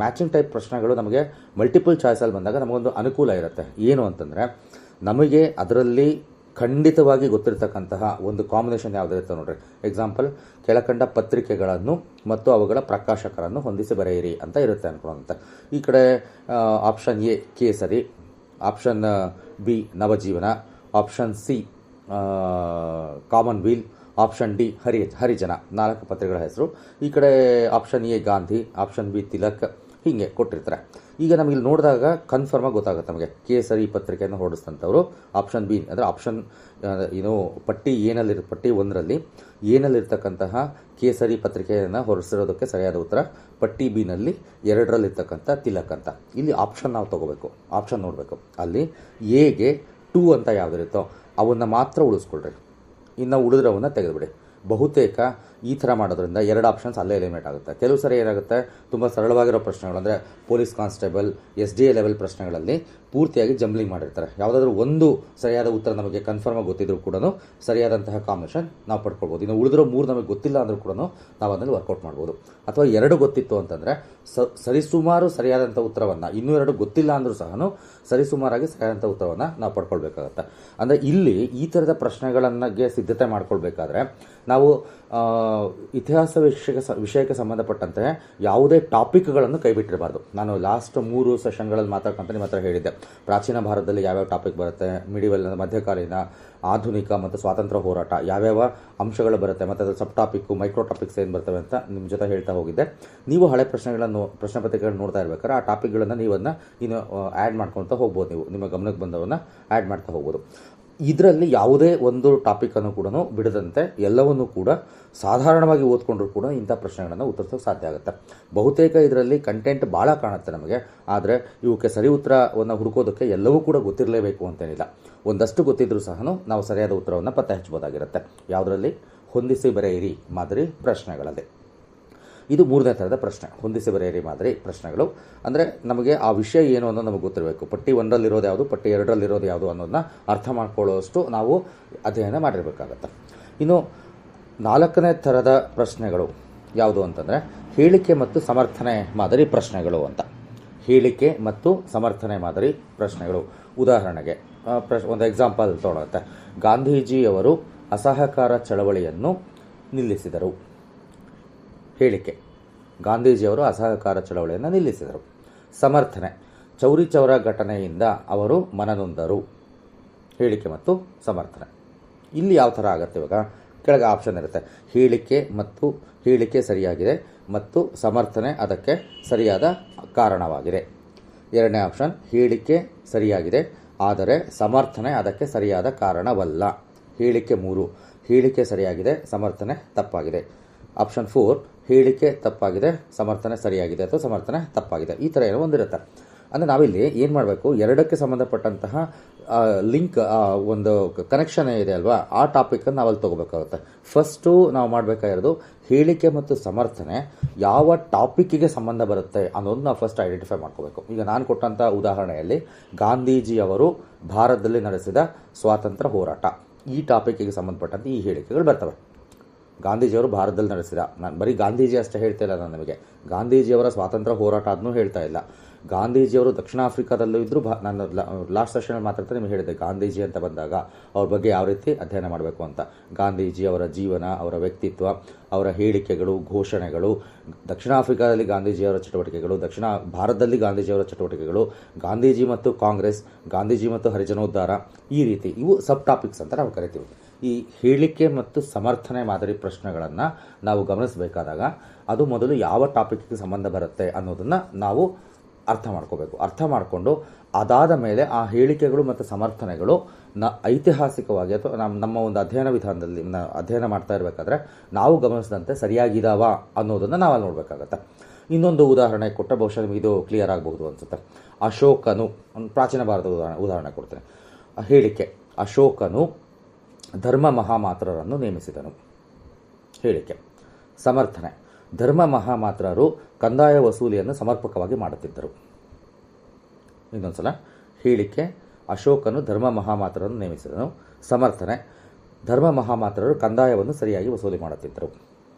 ಮ್ಯಾಚಿಂಗ್ ಟೈಪ್ ಪ್ರಶ್ನೆಗಳು ನಮಗೆ ಮಲ್ಟಿಪಲ್ ಚಾಯ್ಸಲ್ಲಿ ಬಂದಾಗ ನಮಗೊಂದು ಅನುಕೂಲ ಇರುತ್ತೆ. ಏನು ಅಂತಂದರೆ ನಮಗೆ ಅದರಲ್ಲಿ ಖಂಡಿತವಾಗಿ ಗೊತ್ತಿರತಕ್ಕಂತಹ ಒಂದು ಕಾಂಬಿನೇಷನ್ ಯಾವುದಿರುತ್ತೆ ನೋಡ್ರಿ. ಎಕ್ಸಾಂಪಲ್, ಕೆಳಕಂಡ ಪತ್ರಿಕೆಗಳನ್ನು ಮತ್ತು ಅವುಗಳ ಪ್ರಕಾಶಕರನ್ನು ಹೊಂದಿಸಿ ಬರೆಯಿರಿ ಅಂತ ಇರುತ್ತೆ ಅನ್ಕೊಳ್ಳೋಂಥ. ಈ ಕಡೆ option A Kesari, option B Navajeevan, option C commonwealth, option D Harijan 4 ಪತ್ರಿಕೆಗಳ ಹೆಸರು. ಈ ಕಡೆ option A Gandhi, option B Tilak, ಹೀಗೆ ಕೊಟ್ಟಿರ್ತಾರೆ. ಈಗ ನಮಗೆ ಇಲ್ಲಿ ನೋಡಿದಾಗ ಕನ್ಫರ್ಮಾಗಿ ಗೊತ್ತಾಗುತ್ತೆ ನಮಗೆ ಕೇಸರಿ ಪತ್ರಿಕೆಯನ್ನು ಹೊರಡಿಸಿದಂಥವ್ರು ಆಪ್ಷನ್ ಬಿ ಅಂದರೆ ಆಪ್ಷನ್ ಪಟ್ಟಿ 1ರಲ್ಲಿ ಏನಲ್ಲಿರ್ತಕ್ಕಂತಹ ಕೇಸರಿ ಪತ್ರಿಕೆಯನ್ನು ಹೊರಡಿಸಿರೋದಕ್ಕೆ ಸರಿಯಾದ ಉತ್ತರ ಪಟ್ಟಿ B-ನಲ್ಲಿ 2ರಲ್ಲಿರ್ತಕ್ಕಂಥ ತಿಲಕ್ ಅಂತ. ಇಲ್ಲಿ ಆಪ್ಷನ್ ನಾವು ತೊಗೋಬೇಕು, ಆಪ್ಷನ್ ನೋಡಬೇಕು. ಅಲ್ಲಿ ಎಗೆ 2 ಅಂತ ಯಾವುದಿರುತ್ತೋ ಅವನ್ನ ಮಾತ್ರ ಉಳಿಸ್ಕೊಳ್ರಿ, ಇನ್ನು ಉಳಿದ್ರವನ್ನ ತೆಗೆದುಬಿಡಿ. ಬಹುತೇಕ ಈ ಥರ ಮಾಡೋದ್ರಿಂದ 2 ಆಪ್ಷನ್ಸ್ ಅಲ್ಲೇ ಎಲಿಮಿನೇಟ್ ಆಗುತ್ತೆ. ಕೆಲವು ಸರಿ ಏನಾಗುತ್ತೆ, ತುಂಬ ಸರಳವಾಗಿರೋ ಪ್ರಶ್ನೆಗಳು ಅಂದರೆ ಪೊಲೀಸ್ ಕಾನ್ಸ್ಟೇಬಲ್ SDA ಲೆವೆಲ್ ಪ್ರಶ್ನೆಗಳಲ್ಲಿ ಪೂರ್ತಿಯಾಗಿ ಜಂಬ್ಲಿಂಗ್ ಮಾಡಿರ್ತಾರೆ. ಯಾವುದಾದ್ರೂ ಒಂದು ಸರಿಯಾದ ಉತ್ತರ ನಮಗೆ ಕನ್ಫರ್ಮಾಗಿ ಗೊತ್ತಿದ್ರೂ ಕೂಡ ಸರಿಯಾದಂತಹ ಕಾಂಬಿನೇಷನ್ ನಾವು ಪಡ್ಕೊಳ್ಬೋದು. ಇನ್ನು ಉಳಿದಿರೋ 3 ನಮಗೆ ಗೊತ್ತಿಲ್ಲ ಅಂದರೂ ಕೂಡ ನಾವು ಅದನ್ನು ವರ್ಕೌಟ್ ಮಾಡ್ಬೋದು. ಅಥವಾ 2 ಗೊತ್ತಿತ್ತು ಅಂತಂದರೆ ಸರಿಸುಮಾರು ಸರಿಯಾದಂಥ ಉತ್ತರವನ್ನು, ಇನ್ನೂ 2 ಗೊತ್ತಿಲ್ಲ ಅಂದರೂ ಸಹ ಸರಿಸುಮಾರಾಗಿ ಸರಿಯಾದಂಥ ಉತ್ತರವನ್ನು ನಾವು ಪಡ್ಕೊಳ್ಬೇಕಾಗತ್ತೆ. ಅಂದರೆ ಇಲ್ಲಿ ಈ ಥರದ ಪ್ರಶ್ನೆಗಳನ್ನೇ ಸಿದ್ಧತೆ ಮಾಡ್ಕೊಳ್ಬೇಕಾದ್ರೆ ನಾವು ಇತಿಹಾಸ ವಿಷಯಕ್ಕೆ ಸಂಬಂಧಪಟ್ಟಂತೆ ಯಾವುದೇ ಟಾಪಿಕ್ಗಳನ್ನು ಕೈಬಿಟ್ಟಿರಬಾರ್ದು. ನಾನು ಲಾಸ್ಟ್ 3 ಸೆಷನ್ಗಳಲ್ಲಿ ಮಾತಾಡ್ಕೊಂತ ನಿಮ್ಮ ಹತ್ರ ಹೇಳಿದ್ದೆ, ಪ್ರಾಚೀನ ಭಾರತದಲ್ಲಿ ಯಾವ್ಯಾವ ಟಾಪಿಕ್ ಬರುತ್ತೆ, ಮಿಡಿವಲ್ ಮಧ್ಯಕಾಲೀನ, ಆಧುನಿಕ ಮತ್ತು ಸ್ವಾತಂತ್ರ್ಯ ಹೋರಾಟ ಯಾವ್ಯಾವ ಅಂಶಗಳು ಬರುತ್ತೆ, ಮತ್ತು ಅದರ ಸಬ್ ಟಾಪಿಕ್ಕು ಮೈಕ್ರೋ ಟಾಪಿಕ್ಸ್ ಏನು ಬರ್ತವೆ ಅಂತ ನಿಮ್ಮ ಜೊತೆ ಹೇಳ್ತಾ ಹೋಗಿದ್ದೆ. ನೀವು ಹಳೆ ಪ್ರಶ್ನೆ ಪತ್ರಿಕೆಗಳನ್ನು ನೋಡ್ತಾ ಇರ್ಬೇಕಾದ್ರೆ ಆ ಟಾಪಿಕ್ಗಳನ್ನು ನೀವನ್ನ ಇನ್ನು ಆ್ಯಡ್ ಮಾಡ್ಕೊಳ್ತಾ ಹೋಗ್ಬೋದು. ನೀವು ನಿಮ್ಮ ಗಮನಕ್ಕೆ ಬಂದವನ್ನ ಆ್ಯಡ್ ಮಾಡ್ತಾ ಹೋಗ್ಬೋದು. ಇದರಲ್ಲಿ ಯಾವುದೇ ಒಂದು ಟಾಪಿಕನ್ನು ಕೂಡ ಬಿಡದಂತೆ ಎಲ್ಲವನ್ನೂ ಕೂಡ ಸಾಧಾರಣವಾಗಿ ಓದ್ಕೊಂಡ್ರೂ ಕೂಡ ಇಂಥ ಪ್ರಶ್ನೆಗಳನ್ನು ಉತ್ತರಿಸೋಕೆ ಸಾಧ್ಯ ಆಗುತ್ತೆ. ಬಹುತೇಕ ಇದರಲ್ಲಿ ಕಂಟೆಂಟ್ ಭಾಳ ಕಾಣುತ್ತೆ ನಮಗೆ, ಆದರೆ ಇವಕ್ಕೆ ಸರಿ ಉತ್ತರವನ್ನು ಹುಡುಕೋದಕ್ಕೆ ಎಲ್ಲವೂ ಕೂಡ ಗೊತ್ತಿರಲೇಬೇಕು ಅಂತೇನಿಲ್ಲ. ಒಂದಷ್ಟು ಗೊತ್ತಿದ್ರೂ ಸಹ ನಾವು ಸರಿಯಾದ ಉತ್ತರವನ್ನು ಪತ್ತೆ ಹಚ್ಚಬಹುದಾಗಿರುತ್ತೆ. ಯಾವುದರಲ್ಲಿ? ಹೊಂದಿಸಿ ಬರೆಯಿರಿ ಮಾದರಿ ಪ್ರಶ್ನೆಗಳಲ್ಲಿ. ಇದು 3ನೇ ಥರದ ಪ್ರಶ್ನೆ, ಹೊಂದಿಸಿ ಬರೆಯಿರಿ ಮಾದರಿ ಪ್ರಶ್ನೆಗಳು. ಅಂದರೆ ನಮಗೆ ಆ ವಿಷಯ ಏನು ಅನ್ನೋದು ನಮಗೆ ಗೊತ್ತಿರಬೇಕು. ಪಟ್ಟಿ 1ರಲ್ಲಿರೋದು ಯಾವುದು, ಪಟ್ಟಿ 2ರಲ್ಲಿರೋದು ಯಾವುದು ಅನ್ನೋದನ್ನ ಅರ್ಥ ಮಾಡ್ಕೊಳ್ಳೋಷ್ಟು ನಾವು ಅಧ್ಯಯನ ಮಾಡಿರಬೇಕಾಗತ್ತೆ. ಇನ್ನು 4ನೇ ಥರದ ಪ್ರಶ್ನೆಗಳು ಯಾವುದು ಅಂತಂದರೆ ಹೇಳಿಕೆ ಮತ್ತು ಸಮರ್ಥನೆ ಮಾದರಿ ಪ್ರಶ್ನೆಗಳು ಅಂತ. ಹೇಳಿಕೆ ಮತ್ತು ಸಮರ್ಥನೆ ಮಾದರಿ ಪ್ರಶ್ನೆಗಳು. ಉದಾಹರಣೆಗೆ ಒಂದು ಎಕ್ಸಾಂಪಲ್ ತೊಗೊಳುತ್ತೆ. ಗಾಂಧೀಜಿಯವರು ಅಸಹಕಾರ ಚಳವಳಿಯನ್ನು ನಿಲ್ಲಿಸಿದರು. ಹೇಳಿಕೆ: ಗಾಂಧೀಜಿಯವರು ಅಸಹಕಾರ ಚಳವಳಿಯನ್ನು ನಿಲ್ಲಿಸಿದರು. ಸಮರ್ಥನೆ: ಚೌರಿ ಚೌರ ಘಟನೆಯಿಂದ ಅವರು ಮನನೊಂದರು. ಹೇಳಿಕೆ ಮತ್ತು ಸಮರ್ಥನೆ. ಇಲ್ಲಿ ಯಾವ ಥರ ಆಗುತ್ತೆ? ಇವಾಗ ಕೆಳಗೆ ಆಪ್ಷನ್ ಇರುತ್ತೆ, ಹೇಳಿಕೆ ಸರಿಯಾಗಿದೆ ಮತ್ತು ಸಮರ್ಥನೆ ಅದಕ್ಕೆ ಸರಿಯಾದ ಕಾರಣವಾಗಿದೆ. 2ನೇ ಆಪ್ಷನ್, ಹೇಳಿಕೆ ಸರಿಯಾಗಿದೆ ಆದರೆ ಸಮರ್ಥನೆ ಅದಕ್ಕೆ ಸರಿಯಾದ ಕಾರಣವಲ್ಲ. ಹೇಳಿಕೆ 3, ಹೇಳಿಕೆ ಸರಿಯಾಗಿದೆ, ಸಮರ್ಥನೆ ತಪ್ಪಾಗಿದೆ. ಆಪ್ಷನ್ 4, ಹೇಳಿಕೆ ತಪ್ಪಾಗಿದೆ, ಸಮರ್ಥನೆ ಸರಿಯಾಗಿದೆ ಅಥವಾ ಸಮರ್ಥನೆ ತಪ್ಪಾಗಿದೆ. ಈ ಥರ ಏನೋ ಒಂದಿರುತ್ತೆ. ಅಂದರೆ ನಾವಿಲ್ಲಿ ಏನು ಮಾಡಬೇಕು, 2ಕ್ಕೆ ಸಂಬಂಧಪಟ್ಟಂತಹ ಲಿಂಕ್, ಒಂದು ಕನೆಕ್ಷನ್ ಇದೆ ಅಲ್ವಾ, ಆ ಟಾಪಿಕನ್ನು ನಾವಲ್ಲಿ ತೊಗೋಬೇಕಾಗುತ್ತೆ. ಫಸ್ಟು ನಾವು ಮಾಡಬೇಕಾಗಿರೋದು ಹೇಳಿಕೆ ಮತ್ತು ಸಮರ್ಥನೆ ಯಾವ ಟಾಪಿಕ್ಕಿಗೆ ಸಂಬಂಧ ಬರುತ್ತೆ ಅನ್ನೋದು ನಾವು ಫಸ್ಟ್ ಐಡೆಂಟಿಫೈ ಮಾಡ್ಕೋಬೇಕು. ಈಗ ನಾನು ಕೊಟ್ಟಂಥ ಉದಾಹರಣೆಯಲ್ಲಿ ಗಾಂಧೀಜಿಯವರು ಭಾರತದಲ್ಲಿ ನಡೆಸಿದ ಸ್ವಾತಂತ್ರ್ಯ ಹೋರಾಟ, ಈ ಟಾಪಿಕ್ಕಿಗೆ ಸಂಬಂಧಪಟ್ಟಂತೆ ಈ ಹೇಳಿಕೆಗಳು ಬರ್ತವೆ. ಗಾಂಧೀಜಿಯವರು ಭಾರತದಲ್ಲಿ ನಡೆಸಿದ, ನಾನು ಬರೀ ಗಾಂಧೀಜಿ ಅಷ್ಟೇ ಹೇಳ್ತಾ ಇಲ್ಲ, ನಾನು ನಿಮಗೆ ಗಾಂಧೀಜಿಯವರ ಸ್ವಾತಂತ್ರ್ಯ ಹೋರಾಟ ಅದನ್ನೂ ಹೇಳ್ತಾ ಇಲ್ಲ. ಗಾಂಧೀಜಿಯವರು ದಕ್ಷಿಣ ಆಫ್ರಿಕಾದಲ್ಲೂ ಇದ್ದರೂ ನಾನು ಲಾಸ್ಟ್ ಸೆಷನಲ್ಲಿ ಮಾತಾಡ್ತಾ ನಿಮಗೆ ಹೇಳಿದೆ, ಗಾಂಧೀಜಿ ಅಂತ ಬಂದಾಗ ಅವ್ರ ಬಗ್ಗೆ ಯಾವ ರೀತಿ ಅಧ್ಯಯನ ಮಾಡಬೇಕು ಅಂತ. ಗಾಂಧೀಜಿ ಅವರ ಜೀವನ, ಅವರ ವ್ಯಕ್ತಿತ್ವ, ಅವರ ಹೇಳಿಕೆಗಳು, ಘೋಷಣೆಗಳು, ದಕ್ಷಿಣ ಆಫ್ರಿಕಾದಲ್ಲಿ ಗಾಂಧೀಜಿಯವರ ಚಟುವಟಿಕೆಗಳು, ದಕ್ಷಿಣ ಭಾರತದಲ್ಲಿ ಗಾಂಧೀಜಿಯವರ ಚಟುವಟಿಕೆಗಳು, ಗಾಂಧೀಜಿ ಮತ್ತು ಕಾಂಗ್ರೆಸ್, ಗಾಂಧೀಜಿ ಮತ್ತು ಹರಿಜನೋದ್ಧಾರ, ಈ ರೀತಿ ಇವು ಸಬ್ ಟಾಪಿಕ್ಸ್ ಅಂತ ನಾವು ಕರಿತೀವಿ. ಈ ಹೇಳಿಕೆ ಮತ್ತು ಸಮರ್ಥನೆ ಮಾದರಿ ಪ್ರಶ್ನೆಗಳನ್ನು ನಾವು ಗಮನಿಸಬೇಕಾದಾಗ ಅದು ಮೊದಲು ಯಾವ ಟಾಪಿಕ್ಗೆ ಸಂಬಂಧ ಬರುತ್ತೆ ಅನ್ನೋದನ್ನು ನಾವು ಅರ್ಥ ಮಾಡ್ಕೋಬೇಕು. ಅರ್ಥ ಮಾಡಿಕೊಂಡು ಅದಾದ ಮೇಲೆ ಆ ಹೇಳಿಕೆಗಳು ಮತ್ತು ಸಮರ್ಥನೆಗಳು ಐತಿಹಾಸಿಕವಾಗಿ ಅಥವಾ ನಮ್ಮ ಒಂದು ಅಧ್ಯಯನ ವಿಧಾನದಲ್ಲಿ ಅಧ್ಯಯನ ಮಾಡ್ತಾ ಇರಬೇಕಾದ್ರೆ ನಾವು ಗಮನಿಸಿದಂತೆ ಸರಿಯಾಗಿದ್ದಾವ ಅನ್ನೋದನ್ನು ನಾವು ಅಲ್ಲಿ ನೋಡಬೇಕಾಗತ್ತೆ. ಇನ್ನೊಂದು ಉದಾಹರಣೆ ಕೊಟ್ಟ ಬಹುಶಃ ನಿಮಗೆ ಇದು ಕ್ಲಿಯರ್ ಆಗಬಹುದು ಅನಿಸುತ್ತೆ. ಅಶೋಕನು, ಒಂದು ಪ್ರಾಚೀನ ಭಾರತದ ಉದಾಹರಣೆ ಕೊಡ್ತೇನೆ. ಹೇಳಿಕೆ: ಅಶೋಕನು ಧರ್ಮ ಮಹಾಮಾತ್ರರನ್ನು ನೇಮಿಸಿದನು. ಹೇಳಿಕೆ. ಸಮರ್ಥನೆ: ಧರ್ಮ ಮಹಾಮಾತ್ರರು ಕಂದಾಯ ವಸೂಲಿಯನ್ನು ಸಮರ್ಪಕವಾಗಿ ಮಾಡುತ್ತಿದ್ದರು. ಇನ್ನೊಂದ್ಸಲ. ಹೇಳಿಕೆ: ಅಶೋಕನು ಧರ್ಮ ಮಹಾಮಾತ್ರರನ್ನು ನೇಮಿಸಿದನು. ಸಮರ್ಥನೆ: ಧರ್ಮ ಮಹಾಮಾತ್ರರು ಕಂದಾಯವನ್ನು ಸರಿಯಾಗಿ ವಸೂಲಿ ಮಾಡುತ್ತಿದ್ದರು.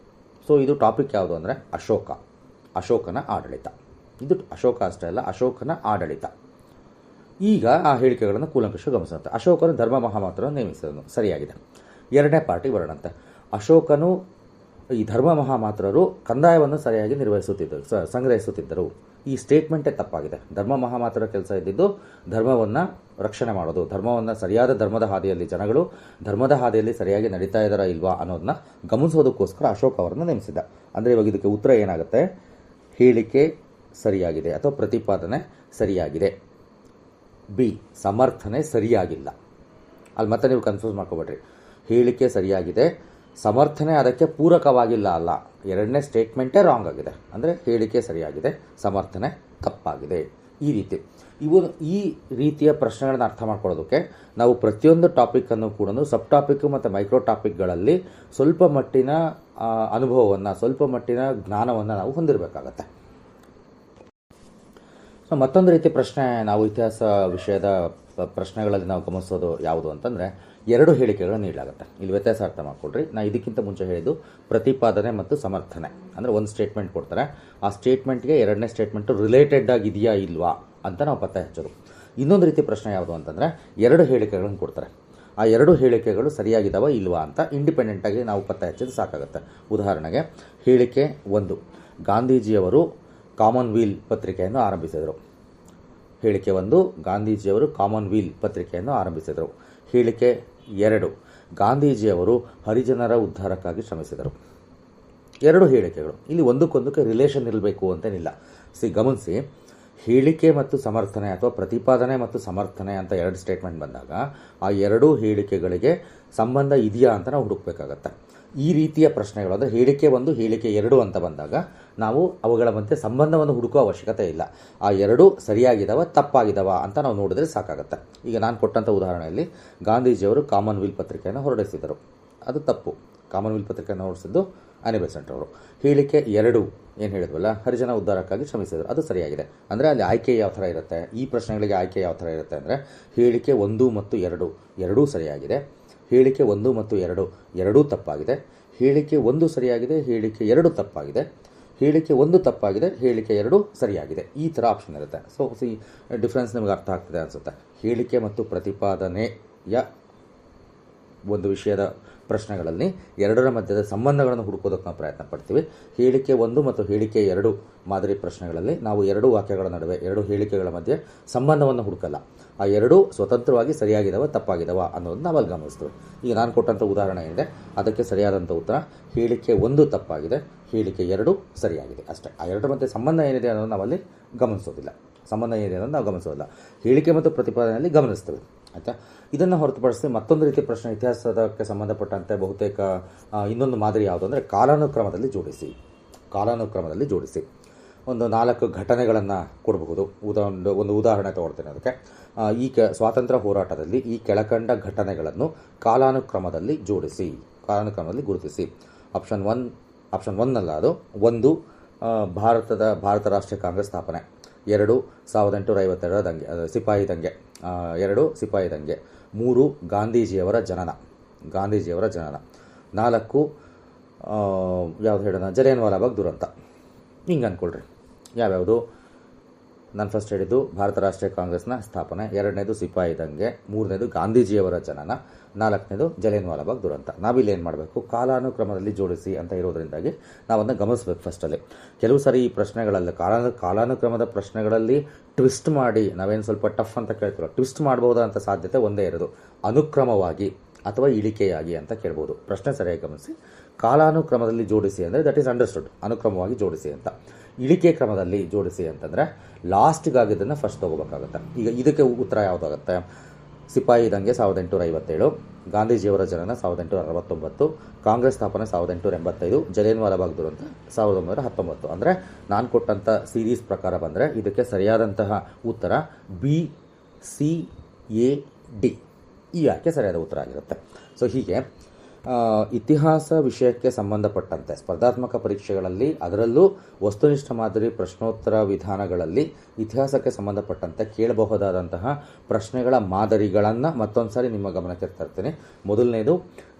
ಸೊ ಇದು ಟಾಪಿಕ್ ಯಾವುದು ಅಂದರೆ ಅಶೋಕನ ಆಡಳಿತ. ಇದು ಅಶೋಕ ಅಷ್ಟೇ ಅಲ್ಲ, ಅಶೋಕನ ಆಡಳಿತ. ಈಗ ಆ ಹೇಳಿಕೆಗಳನ್ನು ಕೂಲಂಕಷ ಗಮನಿಸುತ್ತೆ. ಅಶೋಕನು ಧರ್ಮ ಮಹಾಮಾತ್ರರನ್ನು ನೇಮಿಸಿದನು, ಸರಿಯಾಗಿದೆ. ಎರಡನೇ ಪಾರ್ಟಿಗೆ ಬರೋಣಂತೆ. ಅಶೋಕನು ಈ ಧರ್ಮ ಮಹಾಮಾತ್ರರು ಕಂದಾಯವನ್ನು ಸರಿಯಾಗಿ ಸಂಗ್ರಹಿಸುತ್ತಿದ್ದರು. ಈ ಸ್ಟೇಟ್ಮೆಂಟೇ ತಪ್ಪಾಗಿದೆ. ಧರ್ಮ ಮಹಾಮಾತ್ರರ ಕೆಲಸ ಇದ್ದಿದ್ದು ಧರ್ಮವನ್ನು ರಕ್ಷಣೆ ಮಾಡೋದು, ಧರ್ಮವನ್ನು ಸರಿಯಾದ ಧರ್ಮದ ಹಾದಿಯಲ್ಲಿ ಜನಗಳು ಧರ್ಮದ ಹಾದಿಯಲ್ಲಿ ಸರಿಯಾಗಿ ನಡೀತಾ ಇದ್ದಾರಾ ಇಲ್ವಾ ಅನ್ನೋದನ್ನ ಗಮನಿಸೋದಕ್ಕೋಸ್ಕರ ಅಶೋಕ ಅವರನ್ನು ನೇಮಿಸಿದ್ದ. ಅಂದರೆ ಇವಾಗ ಇದಕ್ಕೆ ಉತ್ತರ ಏನಾಗುತ್ತೆ? ಹೇಳಿಕೆ ಸರಿಯಾಗಿದೆ ಅಥವಾ ಪ್ರತಿಪಾದನೆ ಸರಿಯಾಗಿದೆ. ಬಿ, ಸಮರ್ಥನೆ ಸರಿಯಾಗಿಲ್ಲ. ಅಲ್ಲಿ ಮತ್ತೆ ನೀವು ಕನ್ಫ್ಯೂಸ್ ಮಾಡ್ಕೋಬೇಡ್ರಿ. ಹೇಳಿಕೆ ಸರಿಯಾಗಿದೆ, ಸಮರ್ಥನೆ ಅದಕ್ಕೆ ಪೂರಕವಾಗಿಲ್ಲ ಅಲ್ಲ. ಎರಡನೇ ಸ್ಟೇಟ್ಮೆಂಟೇ ರಾಂಗ್ ಆಗಿದೆ. ಅಂದರೆ ಹೇಳಿಕೆ ಸರಿಯಾಗಿದೆ, ಸಮರ್ಥನೆ ತಪ್ಪಾಗಿದೆ. ಈ ರೀತಿಯ ಪ್ರಶ್ನೆಗಳನ್ನು ಅರ್ಥ ಮಾಡ್ಕೊಳ್ಳೋದಕ್ಕೆ ನಾವು ಪ್ರತಿಯೊಂದು ಟಾಪಿಕ್ಕನ್ನು ಕೂಡ ಸಬ್ ಟಾಪಿಕ್ ಮತ್ತು ಮೈಕ್ರೋ ಟಾಪಿಕ್ಗಳಲ್ಲಿ ಸ್ವಲ್ಪ ಮಟ್ಟಿನ ಅನುಭವವನ್ನು, ಸ್ವಲ್ಪ ಮಟ್ಟಿನ ಜ್ಞಾನವನ್ನು ನಾವು ಹೊಂದಿರಬೇಕಾಗತ್ತೆ. ಮತ್ತೊಂದು ರೀತಿ ಪ್ರಶ್ನೆ ನಾವು ಇತಿಹಾಸ ವಿಷಯದ ಪ್ರಶ್ನೆಗಳಲ್ಲಿ ನಾವು ಗಮನಿಸೋದು ಯಾವುದು ಅಂತಂದರೆ, ಎರಡು ಹೇಳಿಕೆಗಳನ್ನು ನೀಡಲಾಗುತ್ತೆ. ಇಲ್ಲಿ ವ್ಯತ್ಯಾಸ ಅರ್ಥ ಮಾಡ್ಕೊಳ್ರಿ. ನಾನು ಇದಕ್ಕಿಂತ ಮುಂಚೆ ಹೇಳಿದ್ದು ಪ್ರತಿಪಾದನೆ ಮತ್ತು ಸಮರ್ಥನೆ. ಅಂದರೆ ಒಂದು ಸ್ಟೇಟ್ಮೆಂಟ್ ಕೊಡ್ತಾರೆ, ಆ ಸ್ಟೇಟ್ಮೆಂಟ್ಗೆ ಎರಡನೇ ಸ್ಟೇಟ್ಮೆಂಟು ರಿಲೇಟೆಡ್ ಆಗಿದೆಯಾ ಇಲ್ವಾ ಅಂತ ನಾವು ಪತ್ತೆ ಹಚ್ಚೋದು. ಇನ್ನೊಂದು ರೀತಿ ಪ್ರಶ್ನೆ ಯಾವುದು ಅಂತಂದರೆ, ಎರಡು ಹೇಳಿಕೆಗಳನ್ನು ಕೊಡ್ತಾರೆ, ಆ ಎರಡು ಹೇಳಿಕೆಗಳು ಸರಿಯಾಗಿದ್ದಾವ ಇಲ್ವಾ ಅಂತ ಇಂಡಿಪೆಂಡೆಂಟಾಗಿ ನಾವು ಪತ್ತೆ ಹಚ್ಚಿದ್ರೆ ಸಾಕಾಗುತ್ತೆ. ಉದಾಹರಣೆಗೆ ಹೇಳಿಕೆ 1, ಗಾಂಧೀಜಿಯವರು ಕಾಮನ್ವೆಲ್ತ್ ಪತ್ರಿಕೆಯನ್ನು ಆರಂಭಿಸಿದರು. ಹೇಳಿಕೆ 1, ಗಾಂಧೀಜಿಯವರು ಕಾಮನ್ವೆಲ್ತ್ ಪತ್ರಿಕೆಯನ್ನು ಆರಂಭಿಸಿದರು. ಹೇಳಿಕೆ 2, ಗಾಂಧೀಜಿಯವರು ಹರಿಜನರ ಉದ್ಧಾರಕ್ಕಾಗಿ ಶ್ರಮಿಸಿದರು. ಎರಡು ಹೇಳಿಕೆಗಳು. ಇಲ್ಲಿ ಒಂದಕ್ಕೊಂದಕ್ಕೆ ರಿಲೇಷನ್ ಇರಬೇಕು ಅಂತೇನಿಲ್ಲ. ಗಮನಿಸಿ, ಹೇಳಿಕೆ ಮತ್ತು ಸಮರ್ಥನೆ ಅಥವಾ ಪ್ರತಿಪಾದನೆ ಮತ್ತು ಸಮರ್ಥನೆ ಅಂತ ಎರಡು ಸ್ಟೇಟ್ಮೆಂಟ್ ಬಂದಾಗ ಆ ಎರಡೂ ಹೇಳಿಕೆಗಳಿಗೆ ಸಂಬಂಧ ಇದೆಯಾ ಅಂತ ನಾವು ಹುಡುಕಬೇಕಾಗತ್ತೆ. ಈ ರೀತಿಯ ಪ್ರಶ್ನೆಗಳು ಅಂದರೆ ಹೇಳಿಕೆ 1, ಹೇಳಿಕೆ 2 ಅಂತ ಬಂದಾಗ ನಾವು ಅವುಗಳ ಮಧ್ಯೆ ಸಂಬಂಧವನ್ನು ಹುಡುಕುವ ಅವಶ್ಯಕತೆ ಇಲ್ಲ. ಆ ಎರಡೂ ಸರಿಯಾಗಿದ್ದಾವ ತಪ್ಪಾಗಿದ್ದಾವ ಅಂತ ನಾವು ನೋಡಿದ್ರೆ ಸಾಕಾಗುತ್ತೆ. ಈಗ ನಾನು ಕೊಟ್ಟಂಥ ಉದಾಹರಣೆಯಲ್ಲಿ ಗಾಂಧೀಜಿಯವರು ಕಾಮನ್ವೆಲ್ತ್ ಪತ್ರಿಕೆಯನ್ನು ಹೊರಡಿಸಿದರು, ಅದು ತಪ್ಪು. ಕಾಮನ್ವೆಲ್ತ್ ಪತ್ರಿಕೆಯನ್ನು ಹೊರಡಿಸಿದ್ದು ಆನಿ ಬೆಸೆಂಟ್ ಅವರು. ಹೇಳಿಕೆ 2 ಏನು ಹೇಳಿದ್ವಲ್ಲ, ಹರಿಜನ ಉದ್ಧಾರಕ್ಕಾಗಿ ಶ್ರಮಿಸಿದರು, ಅದು ಸರಿಯಾಗಿದೆ. ಅಂದರೆ ಅಲ್ಲಿ ಆಯ್ಕೆ ಯಾವ ಥರ ಇರುತ್ತೆ, ಈ ಪ್ರಶ್ನೆಗಳಿಗೆ ಆಯ್ಕೆ ಯಾವ ಥರ ಇರುತ್ತೆ ಅಂದರೆ ಹೇಳಿಕೆ 1 ಮತ್ತು 2 ಎರಡೂ ಸರಿಯಾಗಿದೆ, ಹೇಳಿಕೆ 1 ಮತ್ತು 2 ಎರಡೂ ತಪ್ಪಾಗಿದೆ, ಹೇಳಿಕೆ 1 ಸರಿಯಾಗಿದೆ, ಹೇಳಿಕೆ 2 ತಪ್ಪಾಗಿದೆ, ಹೇಳಿಕೆ 1 ತಪ್ಪಾಗಿದೆ, ಹೇಳಿಕೆ 2 ಸರಿಯಾಗಿದೆ. ಈ ಥರ ಆಪ್ಷನ್ ಇರುತ್ತೆ. ಸೊ ಡಿಫ್ರೆನ್ಸ್ ನಿಮಗೆ ಅರ್ಥ ಆಗ್ತದೆ ಅನಿಸುತ್ತೆ. ಹೇಳಿಕೆ ಮತ್ತು ಪ್ರತಿಪಾದನೆಯ ಒಂದು ವಿಷಯದ ಪ್ರಶ್ನೆಗಳಲ್ಲಿ ಎರಡರ ಮಧ್ಯದ ಸಂಬಂಧಗಳನ್ನು ಹುಡುಕೋದಕ್ಕೆ ನಾವು ಪ್ರಯತ್ನ ಪಡ್ತೀವಿ. ಹೇಳಿಕೆ 1 ಮತ್ತು ಹೇಳಿಕೆ 2 ಮಾದರಿ ಪ್ರಶ್ನೆಗಳಲ್ಲಿ ನಾವು ಎರಡು ವಾಕ್ಯಗಳ ನಡುವೆ, ಎರಡು ಹೇಳಿಕೆಗಳ ಮಧ್ಯೆ ಸಂಬಂಧವನ್ನು ಹುಡುಕಲ್ಲ. ಆ ಎರಡೂ ಸ್ವತಂತ್ರವಾಗಿ ಸರಿಯಾಗಿದ್ದಾವೆ ತಪ್ಪಾಗಿದ್ದಾವ ಅನ್ನೋದನ್ನ ನಾವು ಅಲ್ಲಿ ಗಮನಿಸ್ತೇವೆ. ಈಗ ನಾನು ಕೊಟ್ಟಂಥ ಉದಾಹರಣೆ ಏನಿದೆ ಅದಕ್ಕೆ ಸರಿಯಾದಂಥ ಉತ್ತರ ಹೇಳಿಕೆ 1 ತಪ್ಪಾಗಿದೆ, ಹೇಳಿಕೆ 2 ಸರಿಯಾಗಿದೆ ಅಷ್ಟೇ. ಆ ಎರಡರ ಮಧ್ಯೆ ಸಂಬಂಧ ಏನಿದೆ ಅನ್ನೋದು ನಾವಲ್ಲಿ ಗಮನಿಸೋದಿಲ್ಲ. ಸಂಬಂಧ ಏನಿದೆ ಅನ್ನೋದು ನಾವು ಗಮನಿಸೋದಿಲ್ಲ. ಹೇಳಿಕೆ ಮತ್ತು ಪ್ರತಿಪಾದನೆಯಲ್ಲಿ ಗಮನಿಸ್ತೇವೆ. ಆಯಿತಾ? ಇದನ್ನು ಹೊರತುಪಡಿಸಿ ಮತ್ತೊಂದು ರೀತಿ ಪ್ರಶ್ನೆ ಇತಿಹಾಸಕ್ಕೆ ಸಂಬಂಧಪಟ್ಟಂತೆ ಬಹುತೇಕ ಇನ್ನೊಂದು ಮಾದರಿ ಯಾವುದು ಅಂದರೆ ಕಾಲಾನುಕ್ರಮದಲ್ಲಿ ಜೋಡಿಸಿ ಒಂದು 4 ಘಟನೆಗಳನ್ನು ಕೊಡಬಹುದು. ಒಂದು ಉದಾಹರಣೆ ತಗೊಳ್ತೇನೆ ಅದಕ್ಕೆ. ಸ್ವಾತಂತ್ರ್ಯ ಹೋರಾಟದಲ್ಲಿ ಈ ಕೆಳಕಂಡ ಘಟನೆಗಳನ್ನು ಕಾಲಾನುಕ್ರಮದಲ್ಲಿ ಗುರುತಿಸಿ. ಆಪ್ಷನ್ 1 ಅಲ್ಲ ಅದು. 1 ಭಾರತ ರಾಷ್ಟ್ರೀಯ ಕಾಂಗ್ರೆಸ್ ಸ್ಥಾಪನೆ, 2 1852 ದಂಗೆ, ಸಿಪಾಯಿ ದಂಗೆ, 2 ಸಿಪಾಯಿ ದಂಗೆ, 3 ಗಾಂಧೀಜಿಯವರ ಜನನ, 4 ಯಾವ್ದು ಹೇಳೋಣ, ಜಲಿಯನ್ ವಾಲಾಬಾಗ್ ದುರಂತ. ಹಿಂಗೆ ಅಂದ್ಕೊಳ್ರಿ. ಯಾವ್ಯಾವುದು ನಾನು ಫಸ್ಟ್ ಹೇಳಿದ್ದು ಭಾರತ ರಾಷ್ಟ್ರೀಯ ಕಾಂಗ್ರೆಸ್ನ ಸ್ಥಾಪನೆ, ಎರಡನೇದು ಸಿಪಾಯಿ ದಂಗೆ, ಮೂರನೇದು ಗಾಂಧೀಜಿಯವರ ಜನನ, ನಾಲ್ಕನೇದು ಜಲಿಯನ್ ವಾಲಾಬಾಗ್ ದುರಂತ. ನಾವಿಲ್ಲಿ ಏನು ಮಾಡಬೇಕು, ಕಾಲಾನುಕ್ರಮದಲ್ಲಿ ಜೋಡಿಸಿ ಅಂತ ಇರೋದ್ರಿಂದಾಗಿ ನಾವನ್ನ ಗಮನಿಸಬೇಕು. ಫಸ್ಟಲ್ಲಿ ಕೆಲವು ಸಾರಿ ಈ ಪ್ರಶ್ನೆಗಳಲ್ಲಿ ಕಾಲಾನುಕ್ರಮದ ಪ್ರಶ್ನೆಗಳಲ್ಲಿ ಟ್ವಿಸ್ಟ್ ಮಾಡಿ, ನಾವೇನು ಸ್ವಲ್ಪ ಟಫ್ ಅಂತ ಕೇಳ್ತೀರೋ, ಟ್ವಿಸ್ಟ್ ಮಾಡಬಹುದಂಥ ಸಾಧ್ಯತೆ ಒಂದೇ ಇರೋದು, ಅನುಕ್ರಮವಾಗಿ ಅಥವಾ ಇಳಿಕೆಯಾಗಿ ಅಂತ ಕೇಳ್ಬೋದು. ಪ್ರಶ್ನೆ ಸರಿಯಾಗಿ ಗಮನಿಸಿ. ಕಾಲಾನುಕ್ರಮದಲ್ಲಿ ಜೋಡಿಸಿ ಅಂದರೆ ದಟ್ ಈಸ್ ಅಂಡರ್ಸ್ಟುಡ್, ಅನುಕ್ರಮವಾಗಿ ಜೋಡಿಸಿ ಅಂತ. ಇಳಿಕೆ ಕ್ರಮದಲ್ಲಿ ಜೋಡಿಸಿ ಅಂತಂದರೆ ಲಾಸ್ಟಿಗಾಗಿದ್ದನ್ನು ಫಸ್ಟ್ ತೊಗೋಬೇಕಾಗುತ್ತೆ. ಈಗ ಇದಕ್ಕೆ ಉತ್ತರ ಯಾವುದಾಗುತ್ತೆ? ಸಿಪಾಯಿ ದಂಗೆ 1857, ಗಾಂಧೀಜಿಯವರ ಜನನ 1869, ಕಾಂಗ್ರೆಸ್ ಸ್ಥಾಪನೆ 1885, ಜಲಿಯನ್ ವಾಲಾಬಾಗ್ ದುರಂತ 1919. ಅಂದರೆ ನಾನು ಕೊಟ್ಟಂಥ ಸೀರೀಸ್ ಪ್ರಕಾರ ಬಂದರೆ ಇದಕ್ಕೆ ಸರಿಯಾದಂತಹ ಉತ್ತರ BCAD, ಈ ಆಯ್ಕೆ ಸರಿಯಾದ ಉತ್ತರ ಆಗಿರುತ್ತೆ. ಸೊ ಹೀಗೆ ಇತಿಹಾಸ ವಿಷಯಕ್ಕೆ ಸಂಬಂಧಪಟ್ಟಂತೆ ಸ್ಪರ್ಧಾತ್ಮಕ ಪರೀಕ್ಷೆಗಳಲ್ಲಿ, ಅದರಲ್ಲೂ ವಸ್ತುನಿಷ್ಠ ಮಾದರಿ ಪ್ರಶ್ನೋತ್ತರ ವಿಧಾನಗಳಲ್ಲಿ ಇತಿಹಾಸಕ್ಕೆ ಸಂಬಂಧಪಟ್ಟಂತೆ ಕೇಳಬಹುದಾದಂತಹ ಪ್ರಶ್ನೆಗಳ ಮಾದರಿಗಳನ್ನು ಮತ್ತೊಂದು ಸಾರಿ ನಿಮ್ಮ ಗಮನಕ್ಕೆ ತರ್ತೀನಿ. ಮೊದಲನೇದು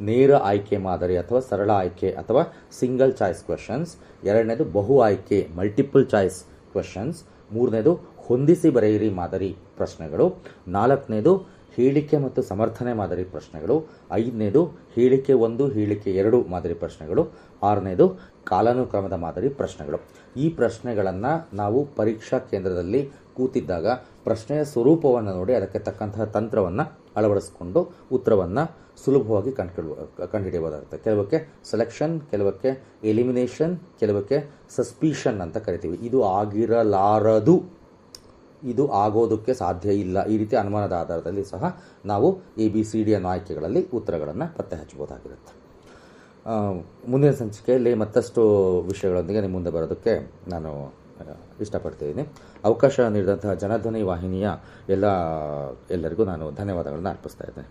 ನೇರ ಆಯ್ಕೆ ಮಾದರಿ ಅಥವಾ ಸರಳ ಆಯ್ಕೆ ಅಥವಾ ಸಿಂಗಲ್ ಚಾಯ್ಸ್ ಕ್ವೆಶನ್ಸ್, ಎರಡನೇದು ಬಹು ಆಯ್ಕೆ ಮಲ್ಟಿಪಲ್ ಚಾಯ್ಸ್ ಕ್ವೆಶನ್ಸ್, ಮೂರನೇದು ಹೊಂದಿಸಿ ಬರೆಯಿರಿ ಮಾದರಿ ಪ್ರಶ್ನೆಗಳು, ನಾಲ್ಕನೇದು ಹೇಳಿಕೆ ಮತ್ತು ಸಮರ್ಥನೆ ಮಾದರಿ ಪ್ರಶ್ನೆಗಳು, ಐದನೇದು ಹೇಳಿಕೆ 1, ಹೇಳಿಕೆ 2 ಮಾದರಿ ಪ್ರಶ್ನೆಗಳು, ಆರನೇದು ಕಾಲಾನುಕ್ರಮದ ಮಾದರಿ ಪ್ರಶ್ನೆಗಳು. ಈ ಪ್ರಶ್ನೆಗಳನ್ನು ನಾವು ಪರೀಕ್ಷಾ ಕೇಂದ್ರದಲ್ಲಿ ಕೂತಿದ್ದಾಗ ಪ್ರಶ್ನೆಯ ಸ್ವರೂಪವನ್ನು ನೋಡಿ ಅದಕ್ಕೆ ತಕ್ಕಂತಹ ತಂತ್ರವನ್ನು ಅಳವಡಿಸಿಕೊಂಡು ಉತ್ತರವನ್ನು ಸುಲಭವಾಗಿ ಕಂಡುಹಿಡಿಯಬಹುದಾಗುತ್ತೆ. ಕೆಲವಕ್ಕೆ ಸೆಲೆಕ್ಷನ್, ಕೆಲವಕ್ಕೆ ಎಲಿಮಿನೇಷನ್, ಕೆಲವಕ್ಕೆ ಸಸ್ಪಿಷನ್ ಅಂತ ಕರಿತೀವಿ. ಇದು ಆಗಿರಲಾರದು, ಇದು ಆಗೋದಕ್ಕೆ ಸಾಧ್ಯ ಇಲ್ಲ, ಈ ರೀತಿ ಅನುಮಾನದ ಆಧಾರದಲ್ಲಿ ಸಹ ನಾವು ABCD ಅನ್ನೋ ಆಯ್ಕೆಗಳಲ್ಲಿ ಉತ್ತರಗಳನ್ನು ಪತ್ತೆ ಹಚ್ಚಬಹುದಾಗಿರುತ್ತೆ. ಮುಂದಿನ ಸಂಚಿಕೆಯಲ್ಲಿ ಮತ್ತಷ್ಟು ವಿಷಯಗಳೊಂದಿಗೆ ನಿಮ್ಮ ಮುಂದೆ ಬರೋದಕ್ಕೆ ನಾನು ಇಷ್ಟಪಡ್ತಿದ್ದೀನಿ. ಅವಕಾಶ ನೀಡಿದಂತಹ ಜನಧ್ವನಿ ವಾಹಿನಿಯ ಎಲ್ಲರಿಗೂ ನಾನು ಧನ್ಯವಾದಗಳನ್ನು ಅರ್ಪಿಸ್ತಾ ಇದ್ದೇನೆ.